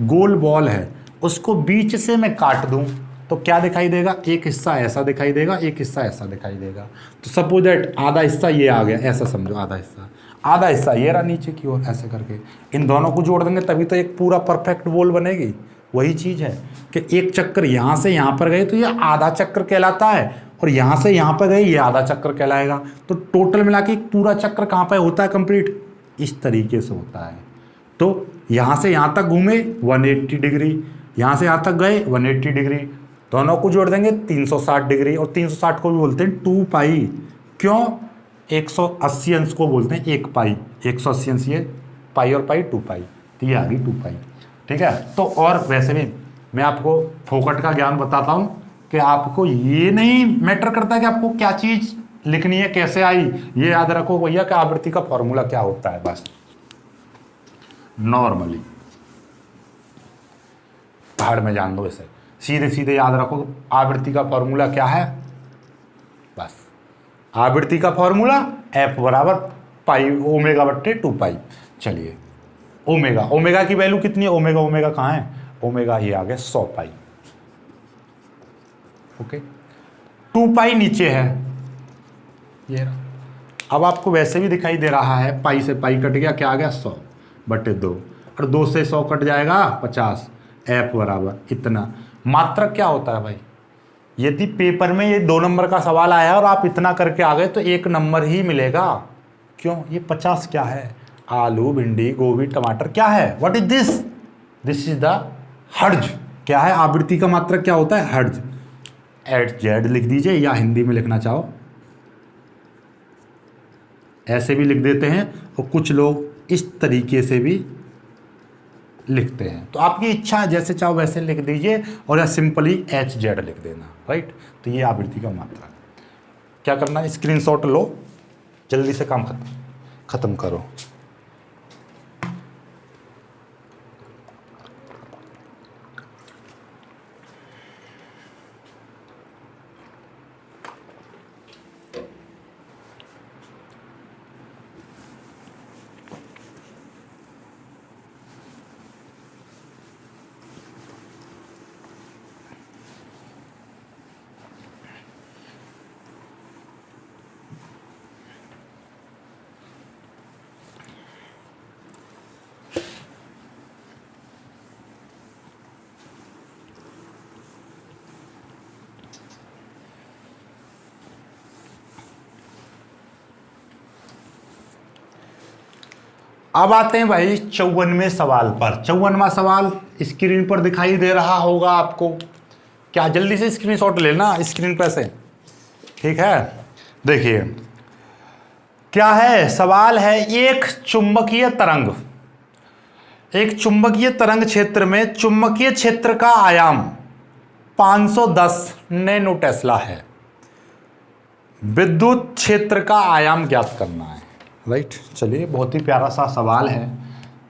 गोल बॉल है, उसको बीच से मैं काट दूं तो क्या दिखाई देगा? एक हिस्सा ऐसा दिखाई देगा, एक हिस्सा ऐसा दिखाई देगा। तो सपोज दैट आधा हिस्सा ये आ गया, ऐसा समझो, आधा हिस्सा ये रहा नीचे की ओर, ऐसे करके इन दोनों को जोड़ देंगे तभी तो एक पूरा परफेक्ट बॉल बनेगी। वही चीज है कि एक चक्कर यहां से यहां पर गए तो ये आधा चक्र कहलाता है, और यहां से यहां पर गए ये आधा चक्र कहलाएगा। तो टोटल मिला के एक पूरा चक्र कहां पर होता है कंप्लीट? इस तरीके से होता है। तो यहां से यहां तक घूमे 180 डिग्री, यहां से यहां तक गए 180 डिग्री, दोनों को जोड़ देंगे 360 डिग्री। और 360 को भी बोलते हैं 2 पाई। क्यों? 180 अंश को बोलते हैं 1 पाई। 180 अंश ये, पाई और पाई 2 पाई, तो ये आ गई 2 पाई, ठीक है। तो और वैसे भी मैं आपको फोकट का ज्ञान बताता हूं कि आपको ये नहीं मैटर करता कि आपको क्या चीज लिखनी है, कैसे आई। ये याद रखो भैया कि आवृत्ति का फॉर्मूला क्या होता है, बस। नॉर्मली पहाड़ में जान दो इसे, सीधे सीधे याद रखो आवृत्ति का फॉर्मूला क्या है, बस। आवृत्ति का फॉर्मूला एफ बराबर पाई ओमेगा बट्टे 2 पाई। चलिए ओमेगा की वैल्यू कितनी है? ओमेगा कहाँ है? ओमेगा ही आ गया 100 पाई। ओके, 2 पाई नीचे है ये रहा। अब आपको वैसे भी दिखाई दे रहा है, पाई से पाई कट गया, क्या आ गया? 100 बटे 2, और 2 से 100 कट जाएगा 50। एफ बराबर इतना। मात्रक क्या होता है भाई? यदि पेपर में ये 2 नंबर का सवाल आया और आप इतना करके आ गए तो 1 नंबर ही मिलेगा। क्यों? ये 50 क्या है? आलू, भिंडी, गोभी, टमाटर क्या है? What is this? This is the हर्ज। क्या है? आवृत्ति का मात्रक क्या होता है? हर्ज। HZ लिख दीजिए, या हिंदी में लिखना चाहो ऐसे भी लिख देते हैं, और कुछ लोग इस तरीके से भी लिखते हैं। तो आपकी इच्छा है, जैसे चाहो वैसे लिख दीजिए और या सिंपली HZ लिख देना, राइट। तो ये आवृत्ति का मात्रा। क्या करना है, स्क्रीनशॉट लो, जल्दी से काम खत्म करो। अब आते हैं भाई 54वें सवाल पर। 54वां सवाल स्क्रीन पर दिखाई दे रहा होगा आपको। क्या जल्दी से स्क्रीनशॉट लेना स्क्रीन पर से, ठीक है। देखिए क्या है, सवाल है एक चुंबकीय तरंग क्षेत्र में चुंबकीय क्षेत्र का आयाम 510 नैनो टेस्ला है। विद्युत क्षेत्र का आयाम ज्ञात करना है, राइट। चलिए, बहुत ही प्यारा सा सवाल है।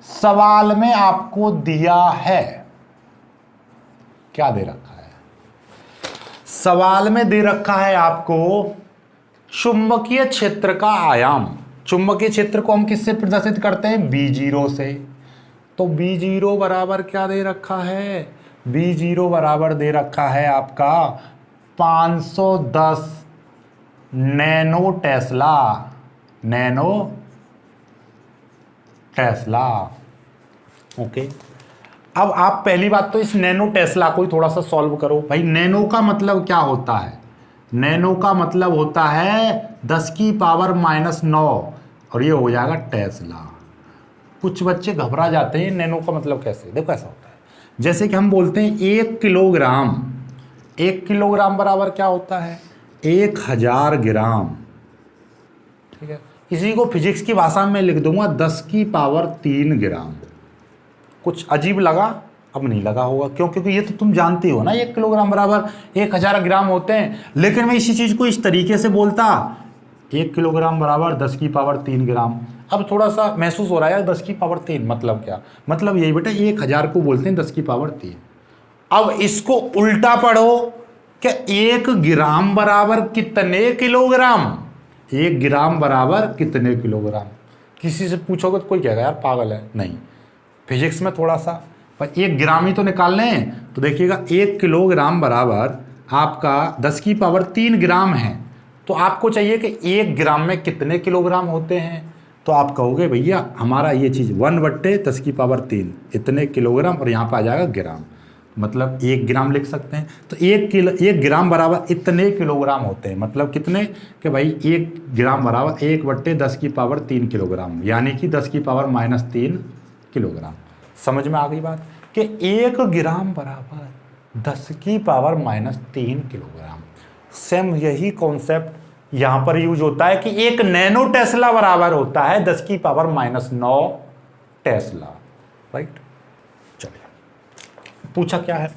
सवाल में आपको दिया है, क्या दे रखा है, सवाल में दे रखा है आपको चुंबकीय क्षेत्र का आयाम। चुंबकीय क्षेत्र को हम किससे प्रदर्शित करते हैं, B0 से। तो B0 बराबर क्या दे रखा है, B0 बराबर दे रखा है आपका 510 नैनो टेस्ला। ओके, अब आप पहली बात तो इस नैनो टेस्ला को ही थोड़ा सा सॉल्व करो भाई। नैनो का मतलब क्या होता है, नैनो का मतलब होता है 10 की पावर -9 और ये हो जाएगा टेस्ला। कुछ बच्चे घबरा जाते हैं नैनो का मतलब कैसे, देखो ऐसा होता है जैसे कि हम बोलते हैं 1 किलोग्राम बराबर क्या होता है, 1000 ग्राम, ठीक है। इसी को फिजिक्स की भाषा में लिख दूंगा 10 की पावर 3 ग्राम। कुछ अजीब लगा, अब नहीं लगा होगा, क्यों, क्योंकि ये तो तुम जानती हो ना 1 किलोग्राम बराबर 1000 ग्राम होते हैं। लेकिन मैं इसी चीज को इस तरीके से बोलता 1 किलोग्राम बराबर 10 की पावर 3 ग्राम। अब थोड़ा सा महसूस हो रहा है 10 की पावर 3 मतलब क्या, मतलब यही बेटा 1000 को बोलते हैं 10 की पावर 3। अब इसको उल्टा पढ़ो कि 1 ग्राम बराबर कितने किलोग्राम, 1 ग्राम बराबर कितने किलोग्राम। किसी से पूछोगे तो कोई कहेगा यार पागल है, नहीं, फिजिक्स में थोड़ा सा पर 1 ग्राम ही तो निकालने हैं। तो देखिएगा 1 किलोग्राम बराबर आपका 10 की पावर 3 ग्राम है। तो आपको चाहिए कि 1 ग्राम में कितने किलोग्राम होते हैं। तो आप कहोगे भैया हमारा ये चीज़ 1/10 की पावर 3 इतने किलोग्राम, और यहाँ पर आ जाएगा ग्राम, मतलब 1 ग्राम लिख सकते हैं। तो 1 ग्राम बराबर इतने किलोग्राम होते हैं, मतलब कितने कि भाई 1 ग्राम बराबर 1/10 की पावर 3 किलोग्राम, यानी कि 10 की पावर -3 किलोग्राम। समझ में आ गई बात कि 1 ग्राम बराबर 10 की पावर -3 किलोग्राम। सेम यही कॉन्सेप्ट यहाँ पर यूज होता है कि 1 नैनो टेस्ला बराबर होता है 10 की पावर -9 टेस्ला, राइट। पूछा क्या है,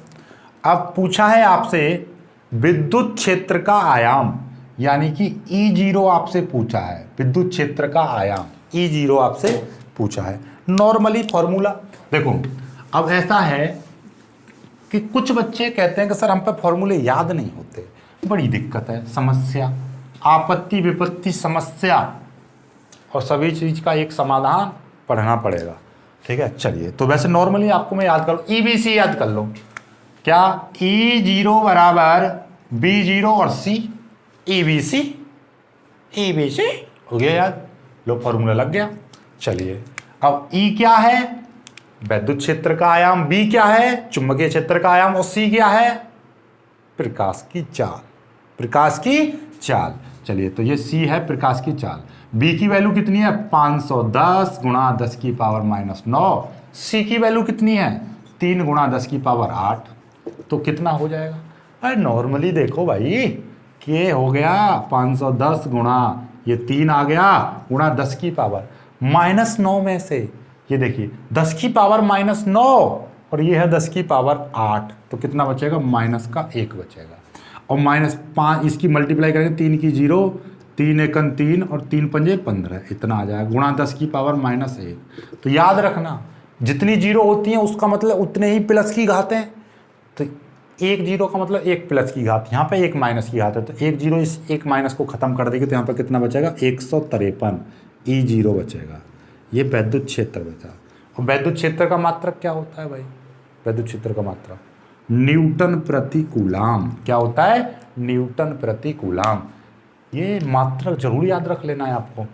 अब पूछा है आपसे विद्युत क्षेत्र का आयाम, यानी कि E0 आपसे पूछा है, विद्युत क्षेत्र का आयाम E0 आपसे पूछा है। नॉर्मली फॉर्मूला देखो, अब ऐसा है कि कुछ बच्चे कहते हैं कि सर हम पे फॉर्मूले याद नहीं होते, बड़ी दिक्कत है, समस्या, आपत्ति विपत्ति समस्या, और सभी चीज का एक समाधान पढ़ना पड़ेगा, ठीक है। चलिए, तो वैसे नॉर्मली आपको मैं याद करूँ, EBC याद कर लो, क्या E0 बराबर B0 और C, EBC हो गया याद, लो फॉर्मूला लग गया। चलिए, अब E क्या है, विद्युत क्षेत्र का आयाम, B क्या है, चुंबकीय क्षेत्र का आयाम, और C क्या है, प्रकाश की चाल। चलिए, तो ये C है प्रकाश की चाल। B की वैल्यू कितनी है, 510 गुणा 10 की पावर -9। C की वैल्यू कितनी है, 3 गुणा 10 की पावर 8। तो कितना हो जाएगा, अरे नॉर्मली देखो भाई, के हो गया 510 गुणा ये 3 आ गया गुणा 10 की पावर -9 में से ये देखिए 10 की पावर -9 और ये है 10 की पावर 8, तो कितना बचेगा, माइनस का 1 बचेगा। और -5 इसकी मल्टीप्लाई करेंगे, 3 की 0, 3 एकन 3 और 3 पंजे 15, इतना आ जाएगा, गुणा 10 की पावर -1। तो याद रखना जितनी जीरो होती हैं उसका मतलब उतने ही प्लस की घात हैं। तो एक जीरो का मतलब एक प्लस की घात, यहाँ पे एक माइनस की घात है, तो एक जीरो इस एक माइनस को खत्म कर देगी, तो यहाँ पे कितना बचेगा, 153 E0 बचेगा। ये वैद्युत क्षेत्र बचा। और वैद्युत क्षेत्र का मात्रक क्या होता है भाई, वैद्युत क्षेत्र का मात्रक न्यूटन प्रति कूलाम। क्या होता है, न्यूटन प्रति कूलाम। ये मात्रक जरूर याद रख लेना है आपको।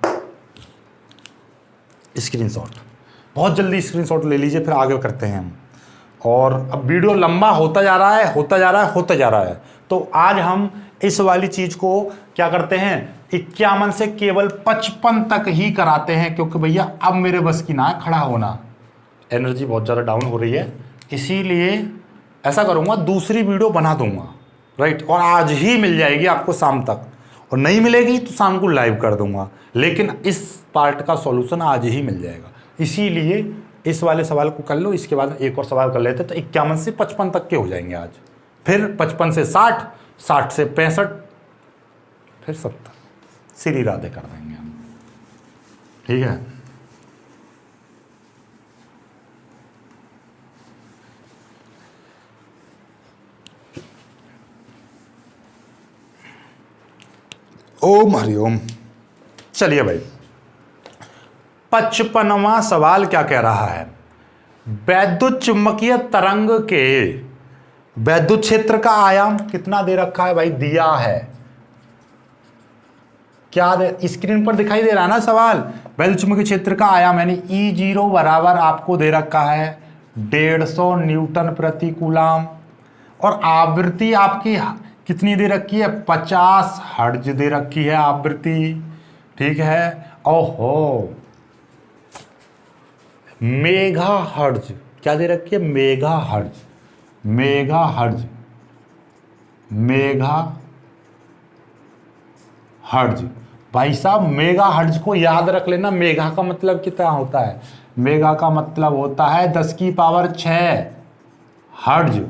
स्क्रीनशॉट, बहुत जल्दी स्क्रीनशॉट ले लीजिए, फिर आगे करते हैं हम। और अब वीडियो लंबा होता जा रहा है, होता जा रहा है, होता जा रहा है, तो आज हम इस वाली चीज को क्या करते हैं, 51 से केवल 55 तक ही कराते हैं, क्योंकि भैया अब मेरे बस की ना है खड़ा होना, एनर्जी बहुत ज़्यादा डाउन हो रही है, इसीलिए ऐसा करूँगा, दूसरी वीडियो बना दूंगा, राइट। और आज ही मिल जाएगी आपको शाम तक, और नहीं मिलेगी तो शाम को लाइव कर दूंगा, लेकिन इस पार्ट का सॉल्यूशन आज ही मिल जाएगा। इसीलिए इस वाले सवाल को कर लो, इसके बाद एक और सवाल कर लेते, तो 51 से 55 तक के हो जाएंगे आज, फिर 55 से 60, 60 से 65, फिर 70, श्री राधे कर देंगे हम, ठीक है। ओम हरिओम। चलिए भाई, 55वां सवाल क्या कह रहा है, वैद्युत चुंबकीय तरंग के वैद्युत क्षेत्र का आयाम कितना दे रखा है भाई, दिया है, क्या दे, स्क्रीन पर दिखाई दे रहा है ना सवाल। वैद्युत चुंबकीय क्षेत्र का आयाम यानी E0 बराबर आपको दे रखा है 150 न्यूटन प्रति कूलाम, और आवृत्ति आपकी कितनी दे रखी है, 50 हर्ट्ज दे रखी है आवृत्ति, ठीक है। ओहो, मेगा हर्ट्ज क्या दे रखी है, mega hertz, mega hertz, mega hertz. भाई साहब मेगा हर्ट्ज को याद रख लेना, मेगा का मतलब कितना होता है, मेगा का मतलब होता है 10 की पावर 6 हर्ट्ज,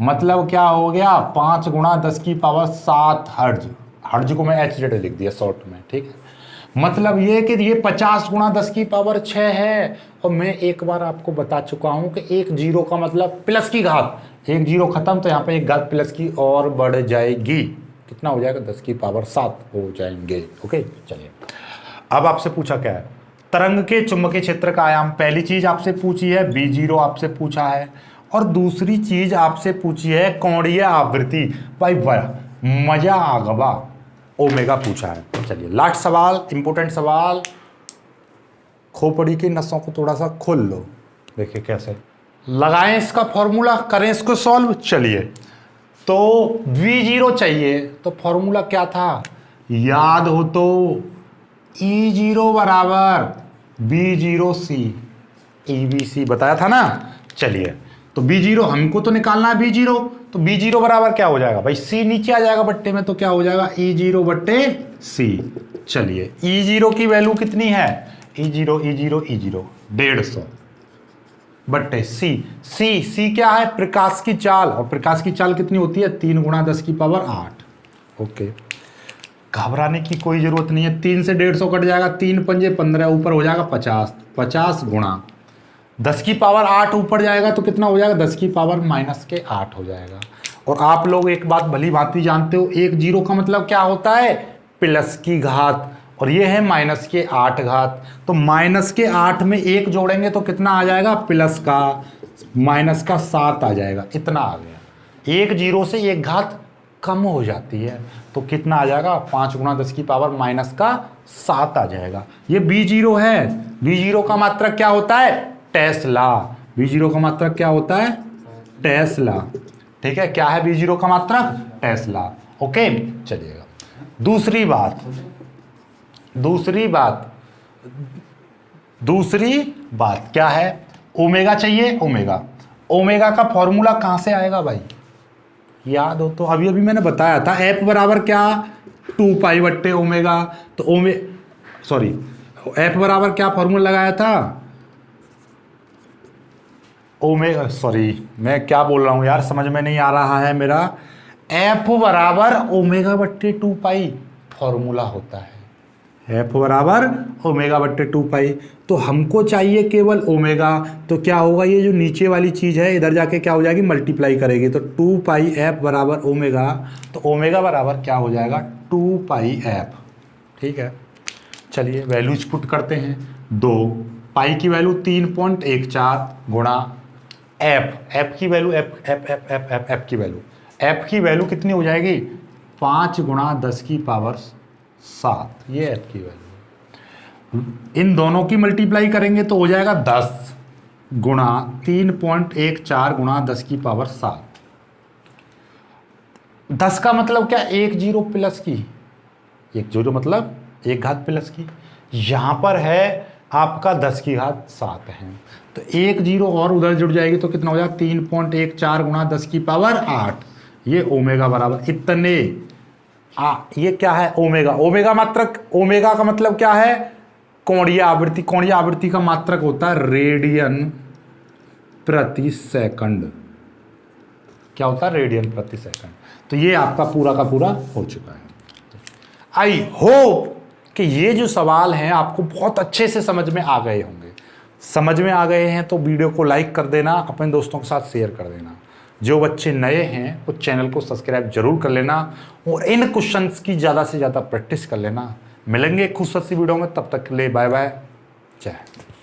मतलब क्या हो गया, 5 गुणा 10 की पावर 7 हर्ट्ज। हर्ट्ज को मैं HZ लिख दिया शॉर्ट में, ठीक है। मतलब ये कि ये 50 गुणा 10 की पावर 6 है, और मैं एक बार आपको बता चुका हूं कि एक जीरो का मतलब प्लस की घात, एक जीरो खत्म तो यहाँ पे एक घात प्लस की और बढ़ जाएगी, कितना हो जाएगा, 10 की पावर 7 हो जाएंगे, ओके। चलिए अब आपसे पूछा क्या है, तरंग के चुंबकीय क्षेत्र का आयाम, पहली चीज आपसे पूछी है B0 आपसे पूछा है, और दूसरी चीज आपसे पूछी है कोणीय आवृत्ति। भाई बड़ा मजा आ गवा, ओमेगा पूछा है। चलिए लास्ट सवाल, इंपोर्टेंट सवाल, खोपड़ी की नसों को थोड़ा सा खोल लो, देखिए कैसे लगाएं इसका फॉर्मूला, करें इसको सॉल्व। चलिए तो V0 चाहिए, तो फॉर्मूला क्या था, याद हो तो E0 बराबर B0C, EBC बताया था ना। चलिए तो B0 हमको तो निकालना है B0, तो B0 बराबर क्या हो जाएगा भाई, C नीचे आ जाएगा बट्टे में, तो क्या हो जाएगा E0 बट्टे C। चलिए E0 की वैल्यू कितनी है, E0 150 बट्टे C क्या है, प्रकाश की चाल, और प्रकाश की चाल कितनी होती है, 3 गुणा 10 की पावर 8। ओके, घबराने की कोई जरूरत नहीं है, 3 से 150 कट जाएगा, 3 पंजे 15, ऊपर हो जाएगा 50, 50 गुणा 10 की पावर 8 ऊपर जाएगा तो कितना हो जाएगा, 10 की पावर -8 हो जाएगा। और आप लोग एक बात भली भांति जानते हो, एक जीरो का मतलब क्या होता है, प्लस की घात, और ये है -8 घात, तो -8 में 1 जोड़ेंगे तो कितना आ जाएगा, प्लस का -7 आ जाएगा, इतना आ गया। एक जीरो से एक घात कम हो जाती है, तो कितना आ जाएगा, 5 गुणा 10 की पावर -7 आ जाएगा। ये B0 है, B0 का मात्रक क्या होता है, टेस्ला। B0 का मात्रक क्या होता है, टेस्ला, ठीक है। क्या है B0 का मात्रक, टेस्ला, ओके। चलिएगा दूसरी बात क्या है, ओमेगा चाहिए, ओमेगा का फॉर्मूला कहां से आएगा भाई, याद हो तो अभी मैंने बताया था, F बराबर क्या, 2 पाई बट्टे ओमेगा, तो F बराबर क्या फॉर्मूला लगाया था, ओमेगा, सॉरी मैं क्या बोल रहा हूँ यार, समझ में नहीं आ रहा है मेरा। एफ बराबर ओमेगा बट्टे 2 पाई फॉर्मूला होता है, एफ बराबर ओमेगा बट्टे 2 पाई। तो हमको चाहिए केवल ओमेगा, तो क्या होगा, ये जो नीचे वाली चीज़ है इधर जाके क्या हो जाएगी, मल्टीप्लाई करेगी, तो 2 पाई एफ बराबर ओमेगा, तो ओमेगा बराबर क्या हो जाएगा 2 पाई एफ। ठीक है, चलिए वैल्यूज पुट करते हैं। 2 पाई की वैल्यू 3.14 गुणा एफ की वैल्यू, एफ की वैल्यू, एफ की वैल्यू कितनी हो जाएगी 5 गुणा 10 की पावर 7, ये एफ की वैल्यू। इन दोनों की मल्टीप्लाई करेंगे तो हो जाएगा 10 गुणा 3.14 गुणा 10 की पावर 7। 10 का मतलब क्या, 1 जीरो प्लस की, 1 जीरो मतलब 1 घात प्लस की, यहां पर है आपका 10 की घात 7 है, तो 1 जीरो और उधर जुड़ जाएगी तो कितना हो जाएगा 3.14 गुणा 10 की पावर 8। ये ओमेगा बराबर इतने, ये क्या है ओमेगा, ओमेगा मात्रक, ओमेगा का मतलब क्या है कोणीय आवृत्ति, कोणीय आवृत्ति का मात्रक होता है रेडियन प्रति सेकंड। क्या होता है, रेडियन प्रति सेकंड। तो ये आपका पूरा का पूरा हो चुका है। आई होप कि ये जो सवाल हैं आपको बहुत अच्छे से समझ में आ गए होंगे। समझ में आ गए हैं तो वीडियो को लाइक कर देना, अपने दोस्तों के साथ शेयर कर देना। जो बच्चे नए हैं वो चैनल को सब्सक्राइब जरूर कर लेना और इन क्वेश्चंस की ज़्यादा से ज़्यादा प्रैक्टिस कर लेना। मिलेंगे खूबसूरत सी वीडियो में, तब तक के लिए बाय बाय, जय हिंद।